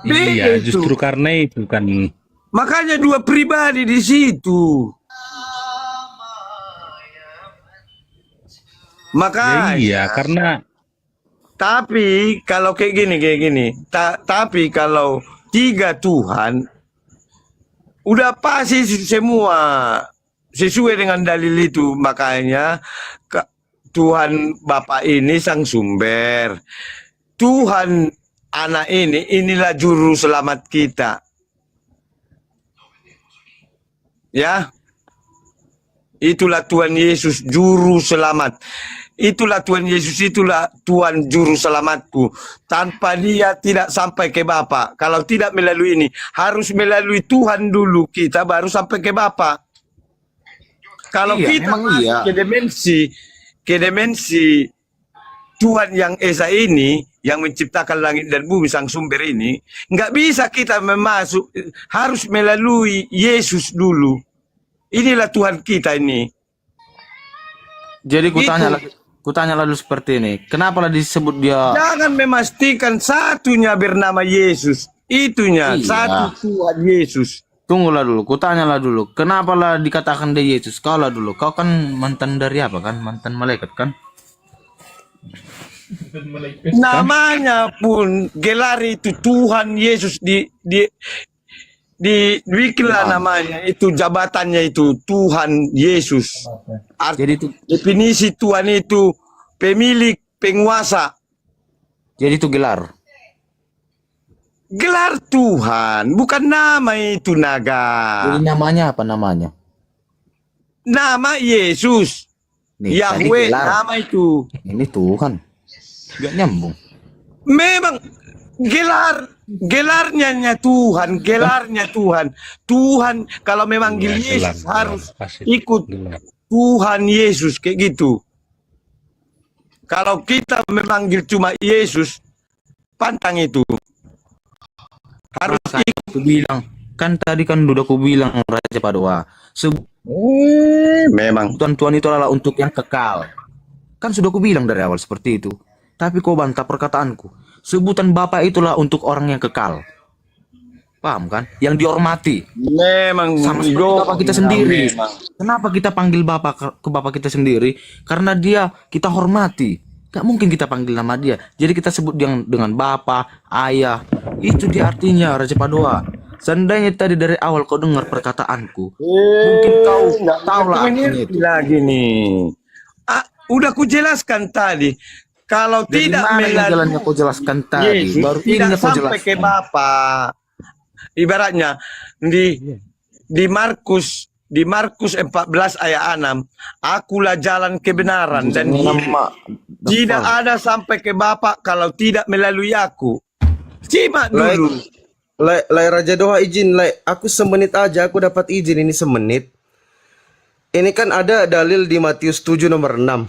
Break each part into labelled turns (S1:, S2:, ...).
S1: Iya,
S2: Begitu.
S1: justru karena itu kan.
S2: Makanya dua pribadi di situ.
S1: Ya
S2: Makanya.
S1: iya, karena
S2: Tapi kalau kayak gini. Tapi kalau tiga Tuhan, udah pasti semua sesuai dengan dalil itu. Makanya Tuhan Bapa ini sang sumber. Tuhan Anak ini, inilah juru selamat kita. Ya, itulah Tuhan Yesus juru selamat. Itulah Tuhan Yesus, itulah Tuhan juru selamatku. Tanpa dia tidak sampai ke Bapa. Kalau tidak melalui ini, harus melalui Tuhan dulu kita baru sampai ke Bapa. Kalau
S3: Iya,
S2: kita
S3: memang
S2: masuk
S3: iya.
S2: ke dimensi Tuhan yang Esa ini, yang menciptakan langit dan bumi, sang sumber ini, nggak bisa kita memasuk, harus melalui Yesus dulu. Inilah Tuhan kita ini.
S3: Jadi
S2: Itu.
S3: kutanya lalu seperti ini. Kenapa lah disebut dia?
S2: Jangan memastikan satunya bernama Yesus. Itunya,
S3: Iya.
S2: satu Tuhan Yesus.
S3: Tunggulah dulu, kutanyalah dulu. Kenapa lah dikatakan dia Yesus? Kau lah dulu, kau kan mantan dari apa kan? Mantan malaikat kan?
S2: Namanya pun gelar itu Tuhan Yesus dibikinlah namanya itu, jabatannya itu Tuhan Yesus.
S3: Jadi itu,
S2: Definisi Tuhan itu pemilik, penguasa.
S3: jadi itu gelar.
S2: Gelar Tuhan, bukan nama itu Naga.
S3: Jadi namanya apa namanya?
S2: Nama Yesus.
S3: Nih, tadi
S2: Yahweh,
S3: gelar.
S2: nama itu.
S3: Ini Tuhan. Gak nyambung.
S2: Memang gelarnya Tuhan, gelarnya Tuhan. Tuhan kalau memanggil
S1: Iya,
S2: Yesus
S1: gelar,
S2: harus
S1: pasti
S2: ikut
S1: gelar.
S2: Tuhan Yesus kayak gitu. Kalau kita memanggil cuma Yesus, pantang itu. Harus ikut.
S3: Aku bilang, kan tadi kan udah aku bilang Raja Padoa.
S2: Memang.
S3: Tuhan itu adalah untuk yang kekal. Kan sudah aku bilang dari awal seperti itu. Tapi kau bantah perkataanku. Sebutan Bapa itulah untuk orang yang kekal. Paham kan? Yang dihormati.
S2: Memang
S3: Sama seperti Bapak kita sendiri.
S2: Memang.
S3: Kenapa kita panggil Bapak ke Bapak kita sendiri? Karena dia kita hormati. Gak mungkin kita panggil nama dia. Jadi kita sebut dia dengan Bapak, Ayah. Itu dia artinya Raja Padoa. Seandainya tadi dari awal kau dengar perkataanku, mungkin kau tahu lah artinya itu.
S2: Lagi nih. Udah ku jelaskan tadi. Kalau
S3: Dari
S2: tidak
S3: mana yang jalannya
S2: melalui
S3: kau jelaskan tadi?
S2: Yesus,
S3: Baru ini
S2: tidak
S3: kau
S2: sampai
S3: jelaskan.
S2: ke Bapa. Ibaratnya di Markus 14 ayat 6, akulah jalan kebenaran dan hidup. Tidak ada sampai ke Bapa kalau tidak melalui aku. Simak dulu.
S4: Lai Raja Doa izin, aku semenit aja, aku dapat izin ini semenit. Ini kan ada dalil di Matius 7 nomor 6.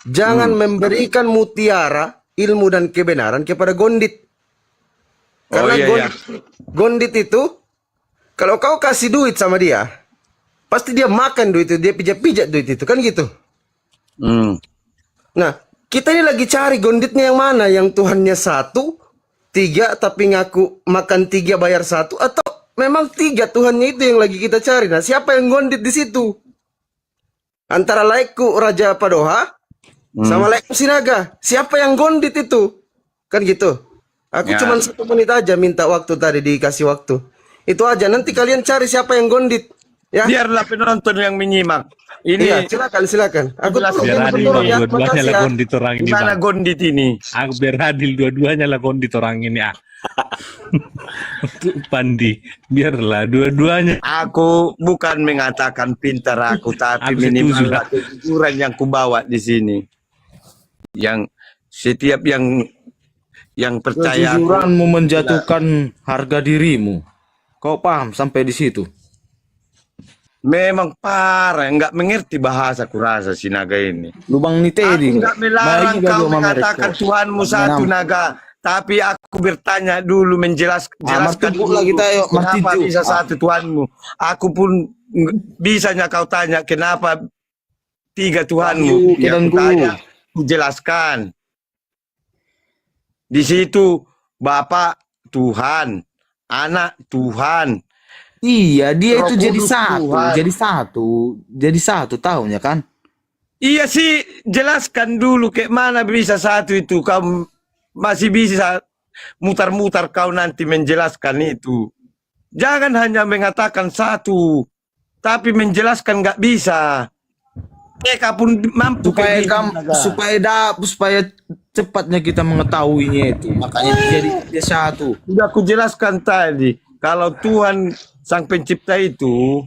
S4: Jangan memberikan mutiara, ilmu dan kebenaran kepada gondit. Karena gondit itu, kalau kau kasih duit sama dia, pasti dia makan duit itu, dia pijat-pijat duit itu, kan gitu. Nah, kita ini lagi cari gonditnya yang mana, yang Tuhannya 1, 3 tapi ngaku makan 3 bayar 1, atau memang 3 Tuhannya itu yang lagi kita cari. Nah, siapa yang gondit di situ? Antara laiku Raja Padoha sama laiku Sinaga. Siapa yang gondit itu? Kan gitu. Aku cuma 1 menit aja minta waktu tadi, dikasih waktu. Itu aja, nanti kalian cari siapa yang gondit. Ya.
S2: Biarlah penonton yang menyimak. Ini
S4: Iya, silakan. Aku
S1: Biar adil dua-duanya lah gondit orang ini.
S2: gimana
S1: Bang.
S2: gondit ini?
S1: Aku biar adil dua-duanya lah gondit orang ini. Untuk Pandi, biarlah dua-duanya.
S2: Aku bukan mengatakan pintar aku, tapi
S1: Aku
S2: minimal
S1: setuju lah.
S2: kejujuran yang kubawa di sini. Yang setiap yang percaya aku,
S3: Kejujuranmu menjatuhkan harga dirimu. Kau paham sampai di situ?
S2: memang parah, nggak mengerti bahasa kurasa si Naga ini.
S3: Lubang ni
S2: Aku
S3: tedi.
S2: nggak melarang kau mengatakan Tuhanmu satu Naga, tapi aku bertanya dulu, jelaskan
S3: Martubu lah kita, yuk,
S2: kenapa
S3: Martiju.
S2: bisa satu Tuhanmu. Aku pun bisanya kau tanya kenapa 3 Tuhanmu. Ya, aku tanya, aku jelaskan. Di situ Bapa Tuhan, anak Tuhan.
S3: Iya, dia
S2: Roh
S3: itu jadi
S2: Kudus
S3: satu,
S2: Tuhan.
S3: jadi satu tahunya kan?
S2: Iya sih, jelaskan dulu kayak mana bisa satu itu. Kau masih bisa mutar-mutar kau nanti menjelaskan itu. Jangan hanya mengatakan satu, tapi menjelaskan nggak bisa. Mereka pun mampu
S3: Supaya
S2: kayak gitu, Naga.
S3: supaya cepatnya kita mengetahuinya itu. Makanya jadi dia satu.
S2: Sudah aku jelaskan tadi, kalau Tuhan Sang Pencipta itu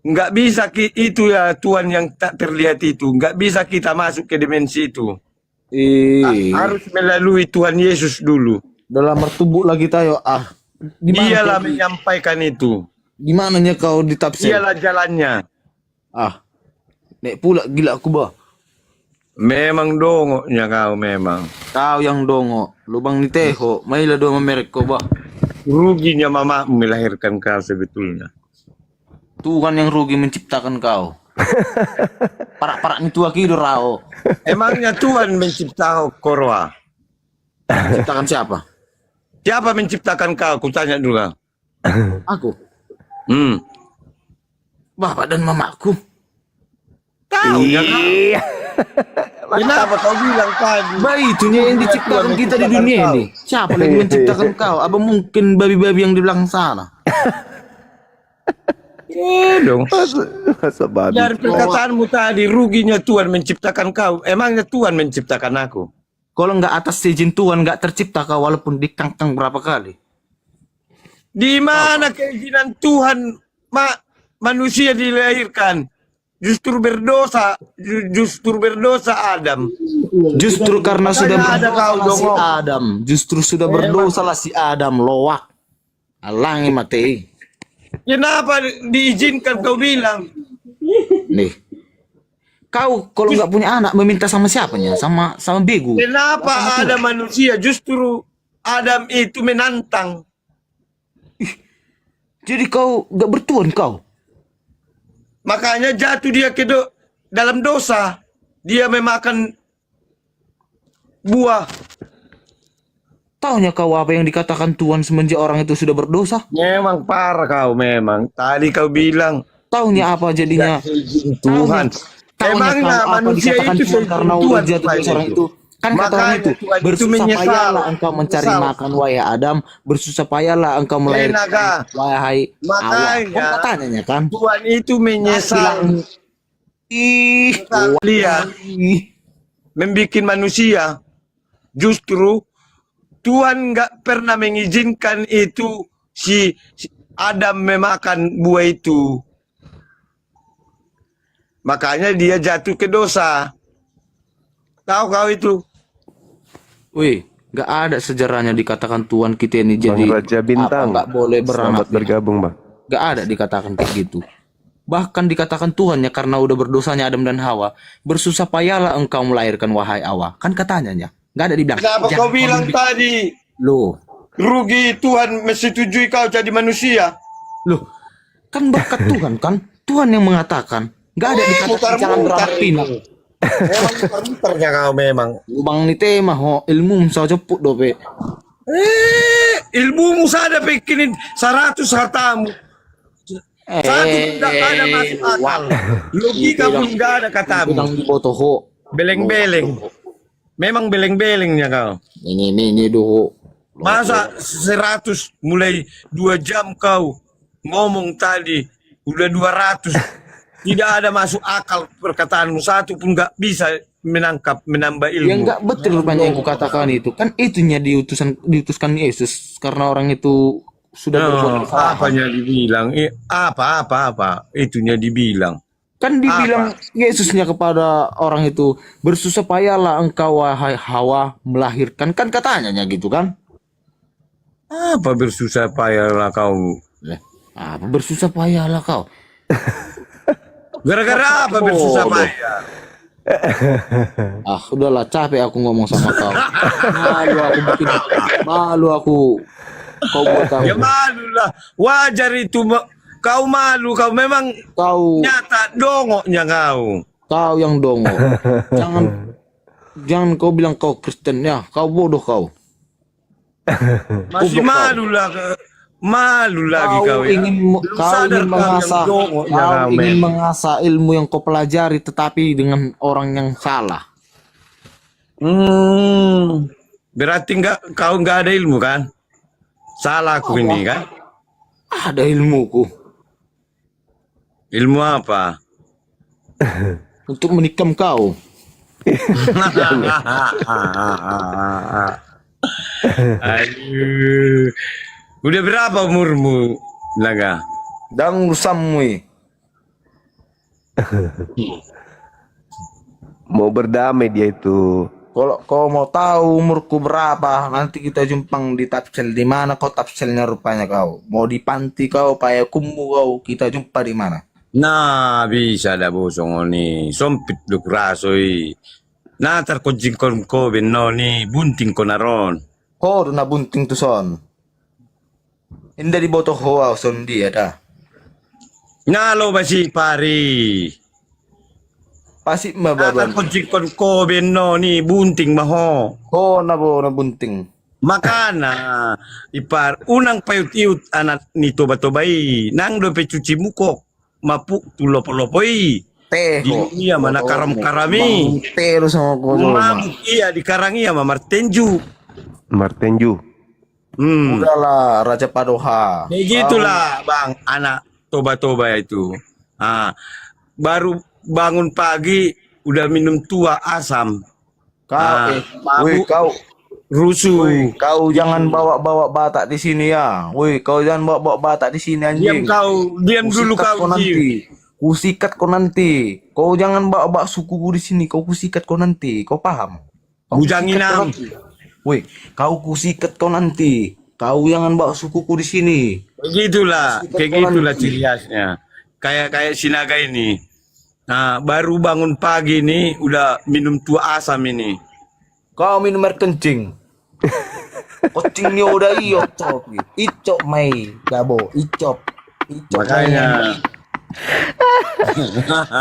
S2: nggak bisa itu ya Tuhan yang tak terlihat itu, nggak bisa kita masuk ke dimensi itu. Harus melalui Tuhan Yesus dulu.
S3: Dalam bertubuh lagi tayo.
S2: Dialah menyampaikan itu.
S3: Gimana nya kau ditafsir?
S2: Dialah jalannya.
S3: Nek pula gila aku bah.
S2: Memang dongoknya kau memang.
S3: Kau yang dongo, lubang ni teho, mailah do merek ko bah.
S2: Ruginya mama melahirkan kau sebetulnya.
S3: Tuhan yang rugi menciptakan kau. Parak-parak ni tua kido rao.
S2: Emangnya Tuhan menciptakan korwa?
S3: Menciptakan siapa?
S2: Siapa menciptakan kau? Ku tanya dulu.
S3: Aku. Bapak dan mamaku.
S2: Tahu ya kau? Kenapa kau bilang tadi?
S3: Bayi itunya yang diciptakan kita di dunia ini. Siapa lagi menciptakan kau? Apa mungkin babi-babi yang di belakang sana?
S2: Dong.
S5: Masa babi.
S2: Dari perkataanmu tadi, ruginya Tuhan menciptakan kau. Emangnya Tuhan menciptakan aku?
S3: Kalau nggak atas izin Tuhan nggak tercipta kau walaupun dikangkang berapa kali.
S2: Di mana keizinan Tuhan manusia dilahirkan? Justru berdosa Adam.
S3: Justru karena sudah
S2: Makanya ada kau
S3: berdosa si
S2: dong.
S3: Adam. Justru sudah berdosa lah si Adam loak. Alangi mati.
S2: Kenapa diizinkan kau bilang?
S3: Nih. Kau kalau nggak punya anak meminta sama siapanya? Sama bego.
S2: Kenapa ada manusia? Justru Adam itu menantang.
S3: Jadi kau nggak bertuhan kau.
S2: Makanya jatuh dia ke dalam dosa. Dia memakan buah.
S3: Taunya kau apa yang dikatakan Tuhan semenjak orang itu sudah berdosa?
S2: Memang parah kau memang. Tadi kau bilang
S3: Taunya apa jadinya?
S2: Tuhan.
S3: Taunya
S2: Emangnya
S3: kau apa
S2: manusia
S3: dikatakan
S2: itu
S3: Tuhan karena udah
S2: Tuhan
S3: jatuh dosa orang itu? Kan kata orang
S2: Makanya
S3: itu,
S2: Tuhan itu
S3: bersusah
S2: menyesal.
S3: payahlah engkau mencari
S2: Menyesal.
S3: makan wahai Adam, bersusah payahlah engkau melahirkan
S2: Naga.
S3: wahai Hawa.
S2: Makanya
S3: Kan katanya kan?
S2: Tuhan itu menyesal.
S3: Ih,
S2: Dia
S3: ih.
S2: membikin manusia. Justru Tuhan nggak pernah mengizinkan itu si Adam memakan buah itu. Makanya dia jatuh ke dosa. Tahu kau itu?
S3: Wih, nggak ada sejarahnya dikatakan Tuhan kita ini
S5: Bang
S3: jadi
S5: Raja Bintang.
S3: nggak boleh beranak.
S5: Selamat bergabung, Bang.
S3: Nggak ada dikatakan kayak gitu. Bahkan dikatakan Tuhan ya karena udah berdosanya Adam dan Hawa, bersusah payahlah engkau melahirkan wahai Hawa. Kan katanya ya, nggak ada dibilang.
S2: Kenapa
S3: jangan
S2: kau bilang tadi?
S3: Loh,
S2: Rugi Tuhan menyetujui kau jadi manusia.
S3: loh, kan berkat Tuhan kan? Tuhan yang mengatakan. Nggak ada dikatakan jangan beranak pinak.
S2: Memang muter-muternya kau memang.
S3: Lubang ni tema ho ilmu sa ceput dope.
S2: Ilmumu sada pikinin 100 hartamu. Satu pun tidak ada masuk akal. Logika pun tidak ada katamu.
S3: Bilang di boto ho.
S2: Beleng-beleng. Memang beleng-belengnya kau.
S3: Ini do.
S2: Masa 100 mulai 2 jam kau ngomong tadi udah 200. Tidak ada masuk akal perkataanmu, satu pun nggak bisa menambah ilmu.
S3: Ya enggak betul rupanya yang kukatakan itu. Kan itunya diutuskan Yesus karena orang itu sudah berbuat kesalahan.
S2: Apanya dibilang? Apa? Itunya dibilang.
S3: Kan dibilang Yesusnya kepada orang itu, bersusah payahlah engkau wahai Hawa melahirkan. Kan katanya gitu kan?
S2: Apa bersusah payahlah kau?
S3: Apa bersusah payahlah kau?
S2: Gara-gara apa bersusah payah?
S3: Udahlah capek aku ngomong sama kau. Malu aku. Kau buat aku.
S2: Ya malu lah. Wajar itu. Kau malu. Kau memang
S3: Kau
S2: nyata dongoknya kau.
S3: Kau yang dongo. Jangan kau bilang kau Kristen ya. Kau bodoh kau.
S2: Masih malu lah. Malu lagi kau ya. Belum
S3: kau
S2: sadar
S3: ingin
S2: kau yang
S3: mengasah,
S2: jongok ya,
S3: kau
S2: Ramen.
S3: ingin mengasah ilmu yang kau pelajari tetapi dengan orang yang salah.
S2: Berarti kau nggak ada ilmu kan? Salah aku ini kan?
S3: Ada ilmuku
S2: Ilmu apa?
S3: untuk menikam kau.
S2: Aduh. Udah berapa umurmu, Naga?
S3: Dan urusanmu.
S5: Mau berdamai dia itu.
S3: Kalau kau mau tahu umurku berapa, nanti kita jumpang di Tapsel. Di mana kau Tapselnya rupanya kau? Mau di panti kau, payakummu kau, kita jumpa di mana?
S2: Nah, bisa dah bosong ni. Sompit lu rasoi. Nah, terkojing ko benno ni bunting ko naron.
S3: Kau na bunting tu son. Hindi di boto hoa son dia dah.
S2: Nalo basi pari.
S3: Pasti
S2: Nah,
S3: mababan.
S2: terkojing ko benno ni bunting maho.
S3: Kau na bunting.
S2: Makana ipar unang payut-iut anak ni toba-tobai nang do pecuci muko mapuk tulopo-lopoi
S3: Teh.
S2: di dunia mana karam-karami
S3: Teh lu sama kau.
S2: mamuk iya di karang iya mamartenju.
S5: Martenju.
S3: Udahlah Raja Padoha.
S2: Kayak gitulah bang anak toba-toba itu. Baru bangun pagi udah minum tua asam
S3: Kau,
S2: mabuk.
S3: kau
S2: rusuh.
S3: Kau jangan bawa-bawa Batak di sini ya. Woi, kau jangan bawa-bawa Batak di sini
S2: Diam
S3: anjing.
S2: kau, diam dulu
S3: Kusikat
S2: kau.
S3: nanti. Kusikat kau nanti. Kau jangan bawa-bawa sukuku di sini. Kau kusikat kau nanti. Kau paham? Kau
S2: Bujang
S3: kusikat kau
S2: inang.
S3: nanti. Woi, kau kusikat kau nanti. Kau jangan bawa sukuku di sini.
S2: Begitulah, kayak gitulah ciri khasnya. Kayak Sinaga ini. Nah, baru bangun pagi nih udah minum tua asam ini.
S3: Kau minum air kencing. Kucingnya udah icop. Icop mai. Gabo, icop. Icop
S2: Makanya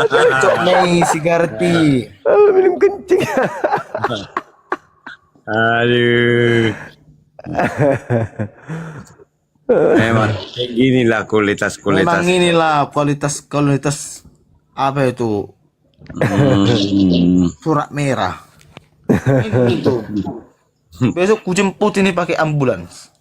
S3: Icop mai sigareti.
S5: Minum kencing.
S2: aduh. Memang kayak ginilah
S3: Memang
S2: kualitas.
S3: inilah kualitas apa itu surat merah. Itu. Besok ku jemput ini pakai ambulans.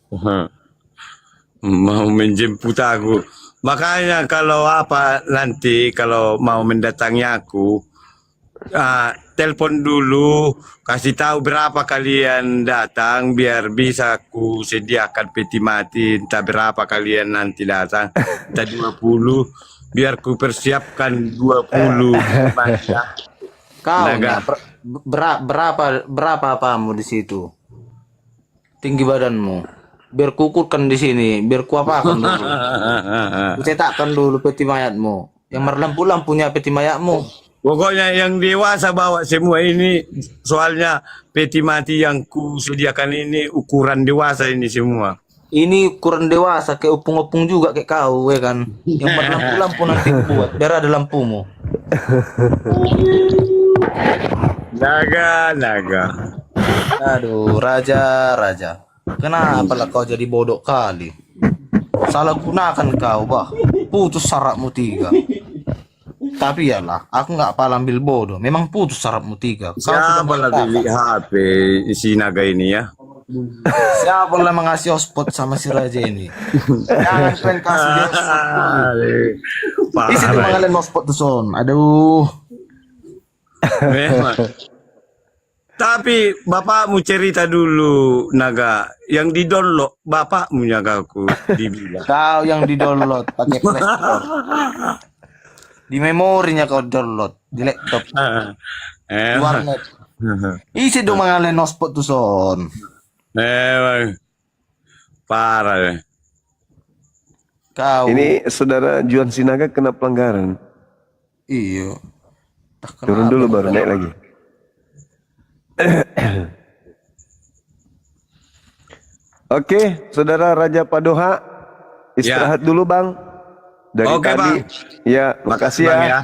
S2: Mau menjemput aku. Makanya kalau apa nanti kalau mau mendatangi aku, telepon dulu, kasih tahu berapa kalian datang biar bisa aku sediakan peti mati. Entah berapa kalian nanti datang, entah 20, biar ku persiapkan 20 mati.
S3: Kau
S2: Naga.
S3: berapa apamu di situ? Tinggi badanmu. Biar kukurkan di sini, biar ku apakan dulu. Ku cetakkan dulu peti mayatmu. Yang berlampu-lampunya peti mayatmu.
S2: Pokoknya yang dewasa bawa semua ini, soalnya peti mati yang ku sediakan ini ukuran dewasa ini semua.
S3: Ini ukuran dewasa kayak upung-upung juga kayak kau ya kan. Yang berlampu-lampu nanti ku buat biar ada lampumu.
S2: Naga.
S3: Aduh, raja. Kenapa lah kau jadi bodoh kali? Salah gunakan kau, bah. Putus sarapmu 3. Tapi yalah, aku nggak pala ambil bodoh. Memang putus sarapmu 3. Kau sudah
S2: Siapa lah
S3: mengatakan.
S2: beli HP si Naga ini ya?
S3: Siapa lah mengasih hotspot sama si raja ini? Jangan kalian kasih dia hotspot dulu. Isi tuh
S2: Parah.
S3: mengalian hotspot tuh son. Aduh.
S2: Memang. Tapi bapakmu cerita dulu Naga, yang di-download bapakmu Nagaku dibilang.
S3: Kau yang di-download pakai Play Store. Di memorinya kau download di laptop, di warnet. Isi dong mengalian hotspot tuh son.
S2: Memang parah ya.
S3: Kau.
S5: Ini saudara Juan Sinaga kena pelanggaran.
S3: Iya.
S5: Turun dulu baru naik lagi. Oke, saudara Raja Padoha, istirahat dulu bang. Dari
S2: Oke,
S5: tadi,
S2: Bang.
S5: ya makasih
S2: Bang,
S5: ya.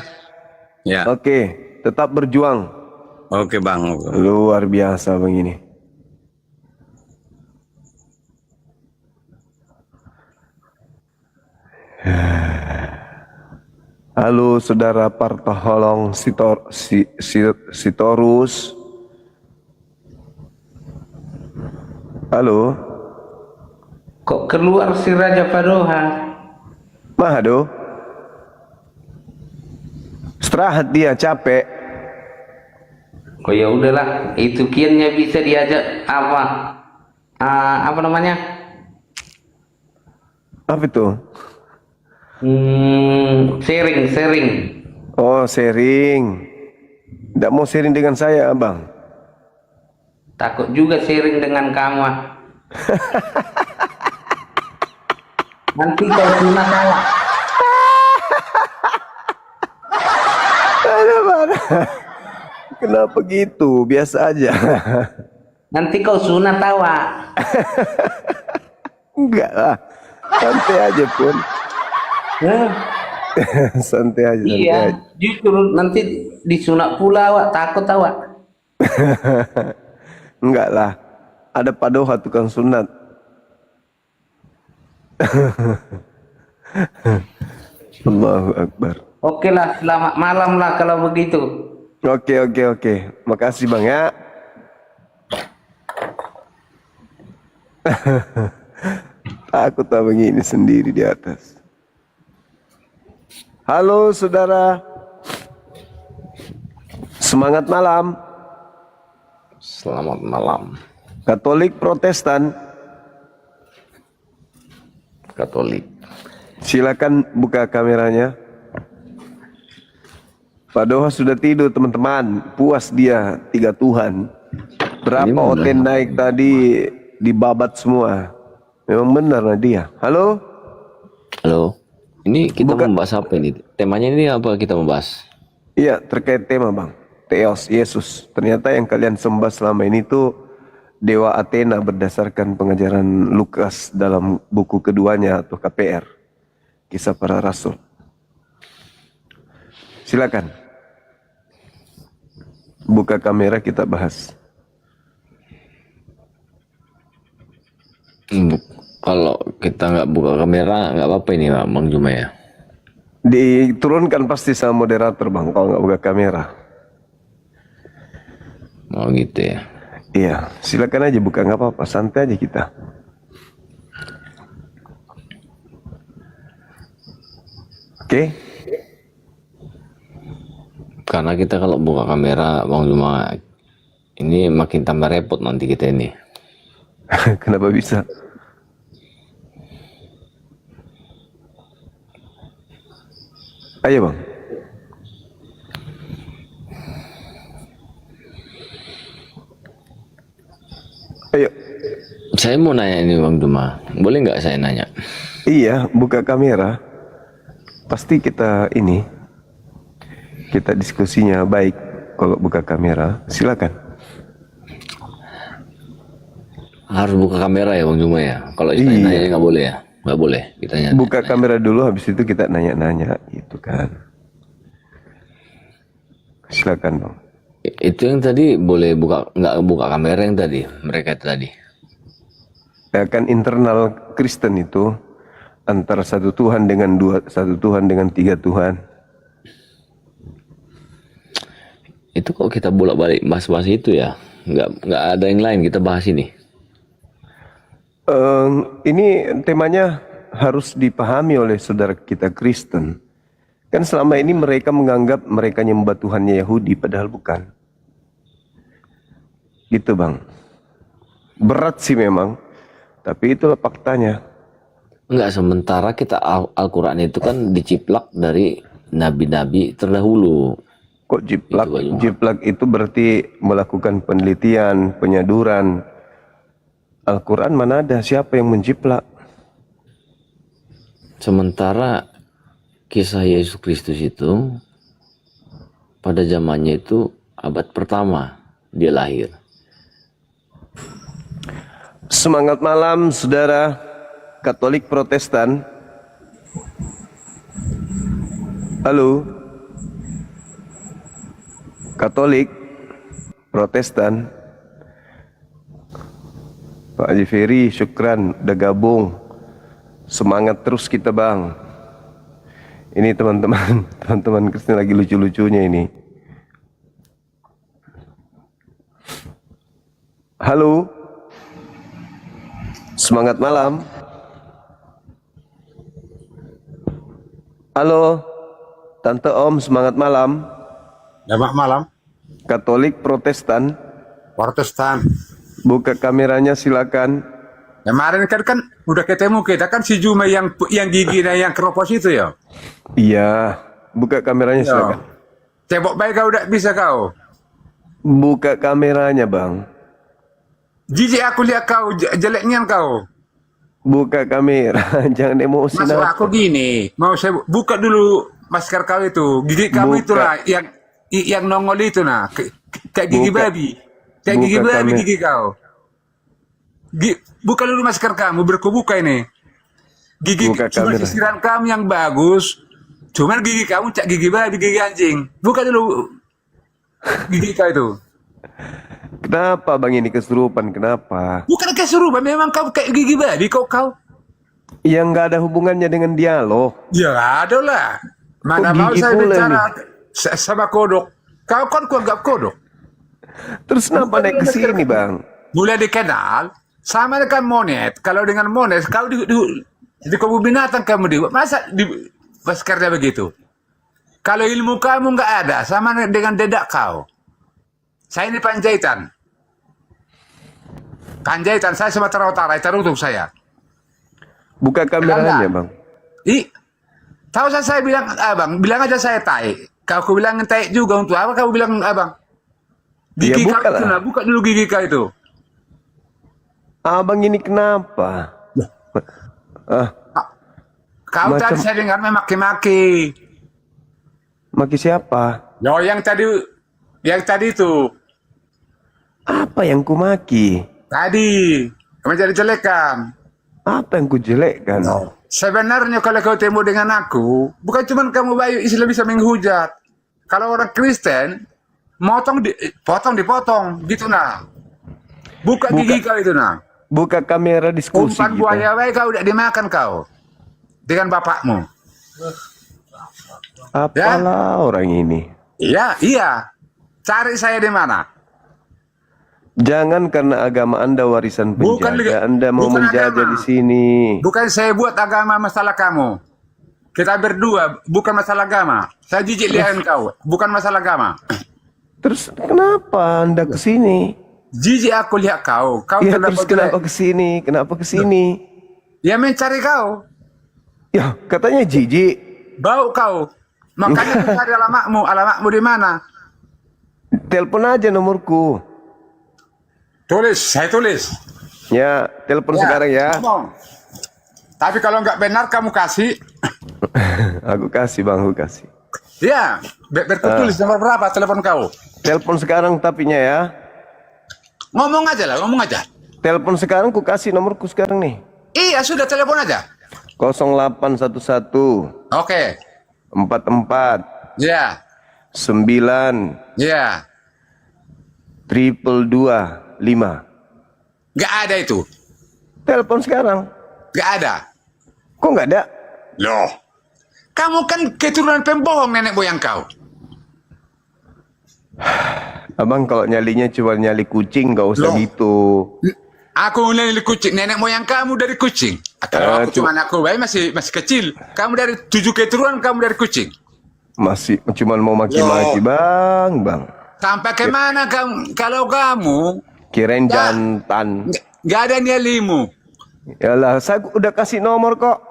S2: Ya.
S5: Oke, tetap berjuang.
S2: Oke Bang.
S5: Luar biasa bang ini. Halo saudara Partoholong Sitorus. Halo.
S6: Kok keluar si Raja Padoha?
S5: Mahado. Istirahat dia capek.
S6: Oh ya udahlah, itu kiannya bisa diajak apa namanya?
S5: Apa itu?
S6: Sharing.
S5: Oh, sharing. Tidak mau sharing dengan saya, Abang.
S6: Takut juga sharing dengan kamu. Nanti kau sunat awak.
S5: Kenapa gitu? Biasa aja.
S6: Nanti kau sunat awak.
S5: Enggak lah. Santai aja pun. Santai aja.
S6: Iya, justru nanti disunat pula awak, takut awak.
S5: Enggak lah. Ada Padoha tukang sunat. Allahu Akbar.
S6: Oke lah, selamat malam lah kalau begitu.
S5: Oke. Makasih Bang ya. Takut abang ini sendiri di atas. Halo saudara. Semangat malam.
S7: Selamat malam.
S5: Katolik Protestan.
S7: Katolik.
S5: Silakan buka kameranya. Padoha sudah tidur teman-teman. Puas dia 3 Tuhan. Berapa
S7: Ini mau
S5: oten naik tadi dibabat semua. Memang benar lah dia. Halo?
S7: Halo. Ini kita
S5: Buka.
S7: membahas apa ini? Temanya ini apa kita membahas?
S5: Iya, terkait tema Bang. Theos, Yesus. Ternyata yang kalian sembah selama ini tuh Dewa Athena berdasarkan pengajaran Lukas dalam buku keduanya atau KPR. Kisah Para Rasul. Silakan. Buka kamera kita bahas.
S7: Kalau kita nggak buka kamera nggak apa-apa ini Bang Juma ya.
S5: Diturunkan pasti sama moderator Bang kalau nggak buka kamera.
S7: Oh gitu ya.
S5: Iya, silakan aja buka nggak apa-apa, santai aja kita. Oke.
S7: Karena kita kalau buka kamera Bang Juma ini makin tambah repot nanti kita ini.
S5: Kenapa bisa? Ayo Bang. Ayo.
S7: Saya mau nanya ini Bang Juma, boleh nggak saya nanya?
S5: Iya, buka kamera. Pasti kita diskusinya baik kalau buka kamera. Silakan.
S7: Harus buka kamera ya Bang Juma ya. Kalau saya
S5: Iya.
S7: nanya nggak boleh ya? Nggak boleh kita nanya.
S5: Buka kamera dulu, habis itu kita nanya-nanya, gitu kan. Silakan Bang.
S7: Itu yang tadi boleh buka nggak buka kamera yang tadi mereka tadi.
S5: Ya kan internal Kristen itu antara satu Tuhan dengan satu Tuhan dengan 3 Tuhan.
S7: Itu kok kita bolak-balik bahas-bahas itu ya? Nggak ada yang lain kita bahas ini.
S5: Ini temanya harus dipahami oleh saudara kita Kristen. Kan selama ini mereka menganggap mereka nyembah Tuhannya Yahudi, padahal bukan. Gitu Bang. Berat sih memang, tapi itulah faktanya.
S7: Enggak, sementara kita Al-Quran itu kan diciplak dari nabi-nabi terdahulu.
S5: Kok jiplak?
S7: Itu aja.
S5: Jiplak itu berarti melakukan penelitian, penyaduran. Al-Quran mana ada? Siapa yang menjiplak?
S7: Sementara kisah Yesus Kristus itu pada zamannya itu abad pertama dia lahir.
S5: Semangat malam saudara Katolik Protestan. Halo. Katolik Protestan. Pak Haji Ferry, syukran udah gabung. Semangat terus kita Bang. Ini teman-teman, teman-teman Kristen lagi lucu-lucunya ini. Halo. Semangat malam. Halo. Tante Om, semangat malam.
S8: Selamat malam,
S5: Katolik Protestan.
S8: Protestan.
S5: Buka kameranya silakan.
S8: Kemarin kan udah ketemu kita kan si Juma yang giginya yang keropos itu ya.
S5: Iya, buka kameranya silakan.
S8: Cebok baik kau udah bisa kau.
S5: Buka kameranya, Bang.
S8: Jijik aku lihat kau jeleknya kau.
S5: Buka kamera, jangan emosi.
S8: Maksud aku gini, mau saya buka dulu masker kau itu, gigi kamu
S5: Buka.
S8: itulah yang nongol itu nah, kayak gigi
S5: Buka.
S8: babi, kayak
S5: Buka
S8: gigi babi
S5: kamera.
S8: gigi kau. Buka dulu masker kamu, berkebuka ini. Gigi
S5: Buka
S8: cuma
S5: kamera.
S8: sisiran kamu yang bagus, cuman gigi kamu cak gigi babi, gigi anjing. Buka dulu gigi kau itu.
S5: Kenapa Bang ini kesurupan? Kenapa?
S8: Bukan kesurupan, memang kau kayak gigi babi kau.
S5: Yang nggak ada hubungannya dengan dialog.
S8: Ya ada lah. Mana
S5: Kok
S8: mau
S5: gigi
S8: saya
S5: pula
S8: bicara sama kodok. Kau kan kuanggap kodok.
S5: Terus kenapa naik ke sini, Bang?
S8: Mulai dikenal sama dengan monet. Kalau dengan monet kau di kebun binatang kamu masa di maskernya begitu. Kalau ilmu kamu nggak ada sama dengan dedak kau. Saya ini Panjaitan. Panjaitan saya Sumatera Utara, itu untuk saya.
S5: Buka kameranya, Bang.
S8: Tahu saya bilang abang, bilang aja saya tai. Kau aku bilang tai juga untuk apa kau bilang abang?
S5: Ya,
S8: Gigi
S5: buka
S8: kau itu
S5: lah.
S8: nah, buka dulu gigi kau itu.
S5: Abang ini kenapa?
S8: Kau
S5: Macam-
S8: tadi saya dengar memaki-maki.
S5: Maki siapa?
S8: Yo yang tadi itu.
S5: Apa yang ku maki?
S8: Tadi menjadi jelekan.
S5: Apa yang ku jelekkan?
S8: Sebenarnya kalau kau temu dengan aku, bukan cuma kamu bayu Islam bisa menghujat. Kalau orang Kristen, potong dipotong, gitu nah. Buka gigi kau itu nah.
S5: Buka kamera diskusi
S8: Umpan
S5: kita.
S8: buaya baik kau udah dimakan kau. Dengan bapakmu.
S5: Apalah orang ini.
S8: Iya. Cari saya di mana?
S5: Jangan karena agama Anda warisan
S8: Bukan
S5: penjaga, Anda mau
S8: bukan
S5: menjaga
S8: agama.
S5: di sini.
S8: Bukan saya buat agama masalah kamu. Kita berdua, bukan masalah agama. Saya jijik lihat kau, bukan masalah agama.
S5: Terus kenapa Anda ke sini?
S8: Jijik aku lihat kau. Kau
S5: Ya
S8: terdapat
S5: terus kenapa ke sini? Kenapa ke sini?
S8: Ya mencari kau.
S5: Ya katanya jijik.
S8: Bau kau. Makanya aku cari alamatmu. Alamatmu di mana?
S5: Telepon aja nomorku.
S8: Tulis, saya tulis.
S5: Ya, telepon sekarang ya.
S8: Ngomong. Tapi kalau nggak benar kamu kasih.
S5: Aku kasih Bang, aku kasih.
S8: Ya, bertulis nomor berapa telepon kau?
S5: Telepon sekarang tapinya ya.
S8: Ngomong aja lah, ngomong aja.
S5: Telepon sekarang ku kasih nomorku sekarang nih.
S8: Iya, sudah telepon aja.
S5: 0811
S8: Oke.
S5: 44
S8: Ya,
S5: 9
S8: ya.
S5: 222 5.
S8: Nggak ada itu.
S5: Telepon sekarang.
S8: Nggak ada.
S5: Kok nggak ada?
S8: Loh. Kamu kan keturunan pembohong nenek moyang kau.
S5: Abang kalau nyalinya cuma nyali kucing, nggak usah
S8: Loh.
S5: gitu.
S8: Aku dari kucing, nenek moyang kamu dari kucing. Kalau aku cuma aku bayi masih kecil. Kamu dari 7 keturunan kamu dari kucing.
S5: Masih cuma mau maki-maki bang.
S8: Sampai kemana kamu? Kalau kamu
S5: Kirain
S8: Nggak.
S5: jantan.
S8: nggak ada nyalimu,
S5: Yalah, saya udah kasih nomor kok.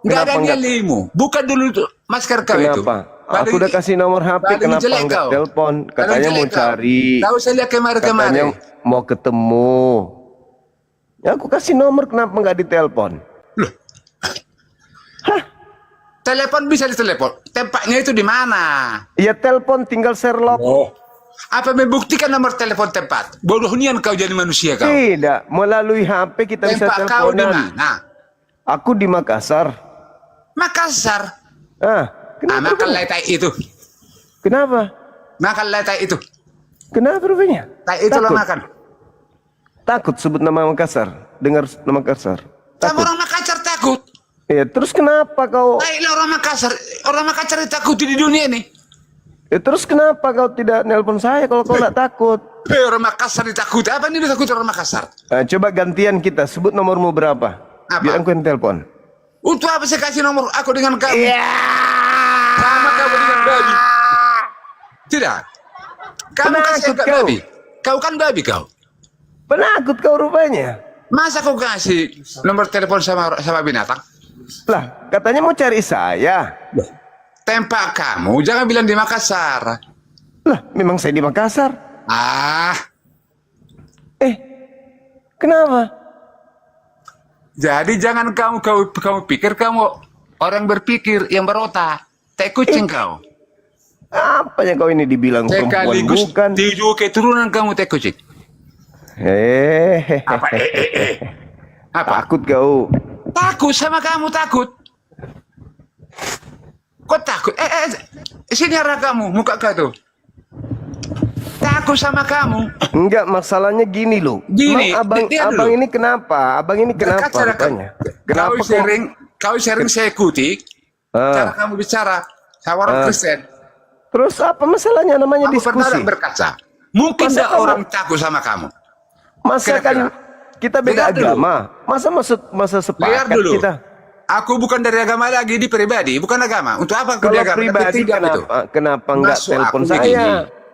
S8: nggak ada
S5: Kenapa nggak?
S8: nyalimu. Buka dulu tuh masker kau itu.
S5: Kenapa? Aku udah kasih nomor HP,
S8: paling
S5: kenapa
S8: jelek
S5: nggak
S8: kau.
S5: telepon?
S8: Paling
S5: Katanya mau
S8: jelek kau.
S5: cari.
S8: Tahu saya lihat
S5: Katanya
S8: kemarin.
S5: mau ketemu. Ya aku kasih nomor, kenapa nggak ditelepon?
S8: Telepon bisa ditelepon. Tempatnya itu di mana?
S5: Ya telepon, tinggal Sherlock.
S8: Oh. Apa membuktikan nomor telepon tempat? Bodohnian kau jadi manusia kau.
S5: Tidak, melalui HP kita bisa
S8: Tempat kau di
S5: teleponan.
S8: mana?
S5: Aku di Makassar.
S8: Makassar.
S5: Kenapa?
S8: Makan
S5: rupanya?
S8: letai itu.
S5: Kenapa?
S8: Makan letai itu.
S5: Kenapa rupanya?
S8: Tai itu lo
S5: Takut.
S8: makan.
S5: Takut sebut nama Makassar. Dengar nama Makassar.
S8: Kamu
S5: Takut.
S8: orang Makassar takut.
S5: Ya terus kenapa kau?
S8: Baiklah orang Makassar ditakuti di dunia ini.
S5: Ya terus kenapa kau tidak nelpon saya kalau kau nggak takut?
S8: Orang Makassar ditakuti. Apa ini ditakuti orang Makassar?
S5: Coba gantian kita, sebut nomormu berapa?
S8: Apa?
S5: Biar aku yang telepon.
S8: Untuk apa saya kasih nomor aku dengan kamu?
S5: Iya.
S8: Sama kamu dengan babi. Tidak. Kamu kasih
S5: Penakut
S8: ke
S5: kau.
S8: babi. Kau kan babi kau.
S5: Penakut kau rupanya.
S8: Masa kau kasih nomor telepon sama binatang?
S5: Lah, katanya mau cari saya.
S8: Tempat kamu, jangan bilang di Makassar.
S5: Lah, memang saya di Makassar.
S8: Ah,
S5: Kenapa?
S8: jadi jangan kamu pikir kamu orang berpikir yang berotak. Teh kucing kau.
S5: Apanya kau ini dibilang perempuan
S8: Sekaligus
S5: bukan?
S8: 7 keturunan kamu teh kucing. Apa? Apa?
S5: Takut kau.
S8: Takut sama kamu takut. Kok takut? Sini arah kamu, muka kau tuh. Takut sama kamu.
S5: Enggak, masalahnya gini loh.
S8: Gini,
S5: Emang
S8: lihat
S5: abang
S8: dulu.
S5: ini kenapa? Abang ini kenapa
S8: Berkaca
S5: rupanya? Kenapa
S8: kau sering saya ikuti cara kamu bicara sama orang Kristen.
S5: Terus apa masalahnya namanya
S8: Aku pernah
S5: diskusi?
S8: berkaca. Mungkin
S5: Masa
S8: tidak
S5: kamu-
S8: orang takut sama kamu.
S5: Masa kan kita beda
S8: Lihat dulu.
S5: agama. Masa
S8: Lihat
S5: sepakat
S8: dulu.
S5: kita?
S8: Aku bukan dari agama lagi, di pribadi, bukan agama. Untuk apa aku di
S5: Kalau
S8: agama?
S5: pribadi
S8: Ketiga itu.
S5: kenapa enggak
S8: Masuk
S5: telepon
S8: aku
S5: saya?
S8: begini.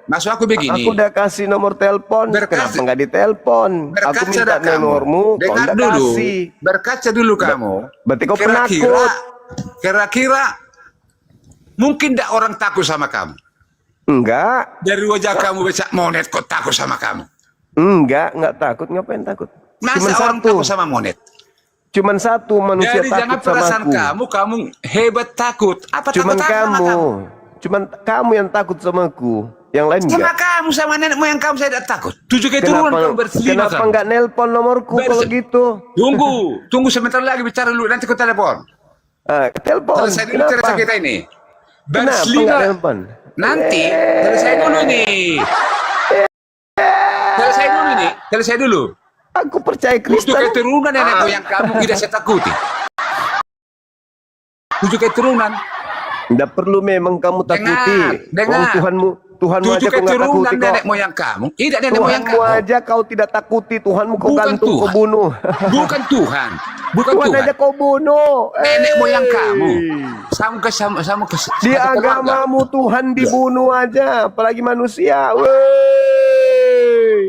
S8: Masuk aku begini.
S5: Aku udah kasih nomor telepon,
S8: Berkaca-
S5: kenapa nggak ditelepon? Aku
S8: Berkaca
S5: minta
S8: dah kamu.
S5: nomormu, kau
S8: Dengar
S5: nggak
S8: dulu.
S5: kasih.
S8: Berkaca dulu kamu.
S5: Berarti kau penakut.
S8: Kira-kira mungkin tidak orang takut sama kamu.
S5: Enggak,
S8: Dari wajah kamu becak monet kok takut sama kamu.
S5: enggak takut. Ngapain takut?
S8: Masa orang takut sama monet?
S5: Cuman satu manusia
S8: Jadi jangan
S5: takut sama
S8: perasaan
S5: aku.
S8: kamu hebat takut. Apa
S5: Cuman
S8: takut sama kamu?
S5: Cuman kamu yang takut sama aku. Yang lain
S8: Sama
S5: enggak.
S8: kamu, sama nenek moyang kamu saya tidak takut. 7 keturunan kamu berselima
S5: Kenapa
S8: kamu.
S5: enggak nelpon nomorku kalau
S8: Berse-
S5: gitu?
S8: Tunggu sebentar lagi bicara dulu, nanti ku telepon.
S5: Telepon.
S8: Selesai dulu cerita kita ini.
S5: Kenapa
S8: Berselima.
S5: enggak nelpon?
S8: Nanti, selesai dulu nih. Selesai dulu.
S5: Aku percaya
S8: Untuk
S5: Kristen.
S8: keturunan nenek moyang kamu tidak saya takuti. 7 keturunan.
S5: Enggak perlu memang kamu takuti.
S8: Dengar.
S5: Tuhanmu
S8: 7
S5: aja kau enggak
S8: keturunan
S5: takuti kok.
S8: nenek moyang kamu. Tidak nenek moyang
S5: Tuhanmu
S8: kamu.
S5: aja kau tidak takuti. Tuhanmu kau
S8: Bukan
S5: gantung, kau
S8: Tuhan.
S5: bunuh.
S8: Bukan Tuhan. Bukan
S5: Tuhan
S8: Tuhan.
S5: aja kau bunuh.
S8: Nenek moyang
S5: Eh.
S8: kamu. Sama
S5: Di
S8: satu keluarga.
S5: agamamu Tuhan dibunuh aja, apalagi manusia. Wey,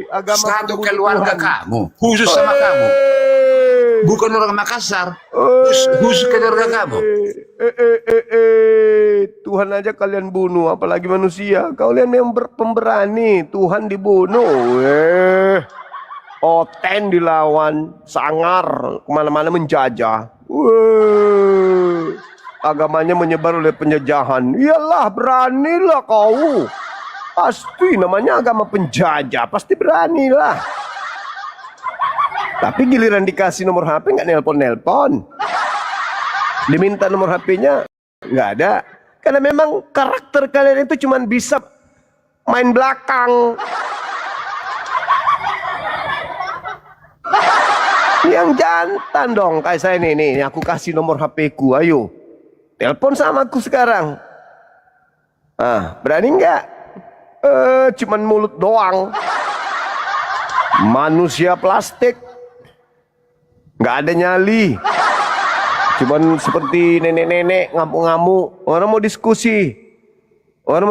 S5: agama
S8: Satu
S5: pembunuh
S8: keluarga
S5: Tuhan.
S8: kamu. Khusus sama kamu. Bukan orang Makassar. Khusus keluarga kamu.
S5: Tuhan aja kalian bunuh, apalagi manusia. Kalian yang pemberani, Tuhan dibunuh. Oten dilawan, sangar, kemana-mana menjajah. Agamanya menyebar oleh penjajahan. Iyalah, beranilah kau. Pasti namanya agama penjajah, pasti beranilah. Tapi giliran dikasih nomor HP nggak nelpon-nelpon. Diminta nomor HP-nya nggak ada. Karena memang karakter kalian itu cuma bisa main belakang. Yang jantan dong kayak saya nih, aku kasih nomor HP-ku, ayo. Telepon sama aku sekarang. Berani nggak? Cuman mulut doang. Manusia plastik. Nggak ada nyali. Cuman seperti nenek-nenek ngamuk-ngamuk. Orang mau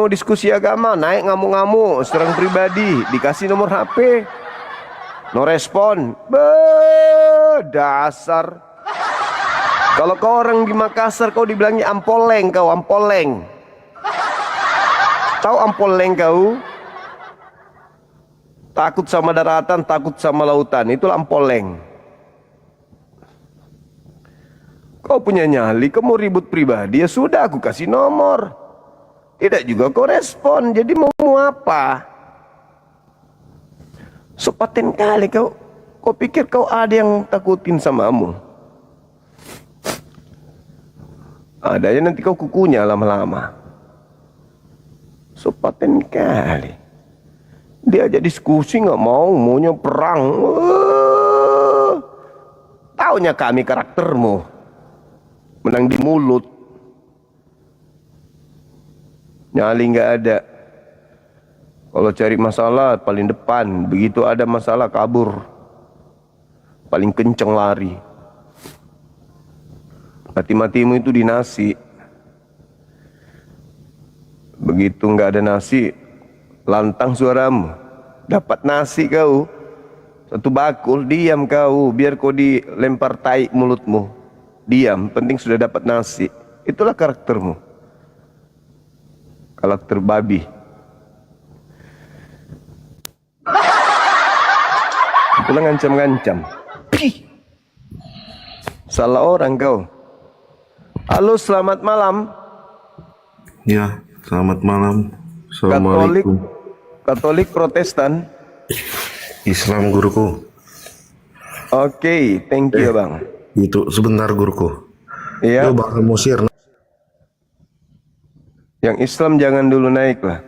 S5: diskusi agama, naik ngamuk-ngamuk, serang pribadi, dikasih nomor HP. No respon. Dasar. Kalau kau orang di Makassar kau dibilangnya ampoleng kau, ampoleng. Tahu ampoleng kau? Takut sama daratan, takut sama lautan. Itulah ampoleng. Kau punya nyali, kau mau ribut pribadi, ya sudah aku kasih nomor. Tidak juga kau respon, jadi mau apa? Sepaten kali kau. Kau pikir kau ada yang takutin samamu? Adanya nanti kau kukunya lama-lama. Sepaten kali. Dia aja diskusi nggak mau, maunya perang. Taunya kami karaktermu. menang di mulut. Nyali nggak ada. Kalau cari masalah paling depan, begitu ada masalah kabur, paling kenceng lari. Mati-matimu itu di nasi. Begitu nggak ada nasi, lantang suaramu. Dapat nasi kau, satu bakul, diam kau, biar kau dilempar tai mulutmu. Diam, penting sudah dapat nasi. Itulah karaktermu. Karakter babi. Pulang ngancam-ngancam. Salah orang kau. Halo, selamat malam.
S9: Ya, selamat malam. Assalamualaikum.
S5: Katolik Protestan.
S9: Islam guruku.
S5: Oke, thank you bang.
S9: Itu sebentar guruku.
S5: Iya.
S9: Itu bakal musir.
S5: Yang Islam jangan dulu naik lah,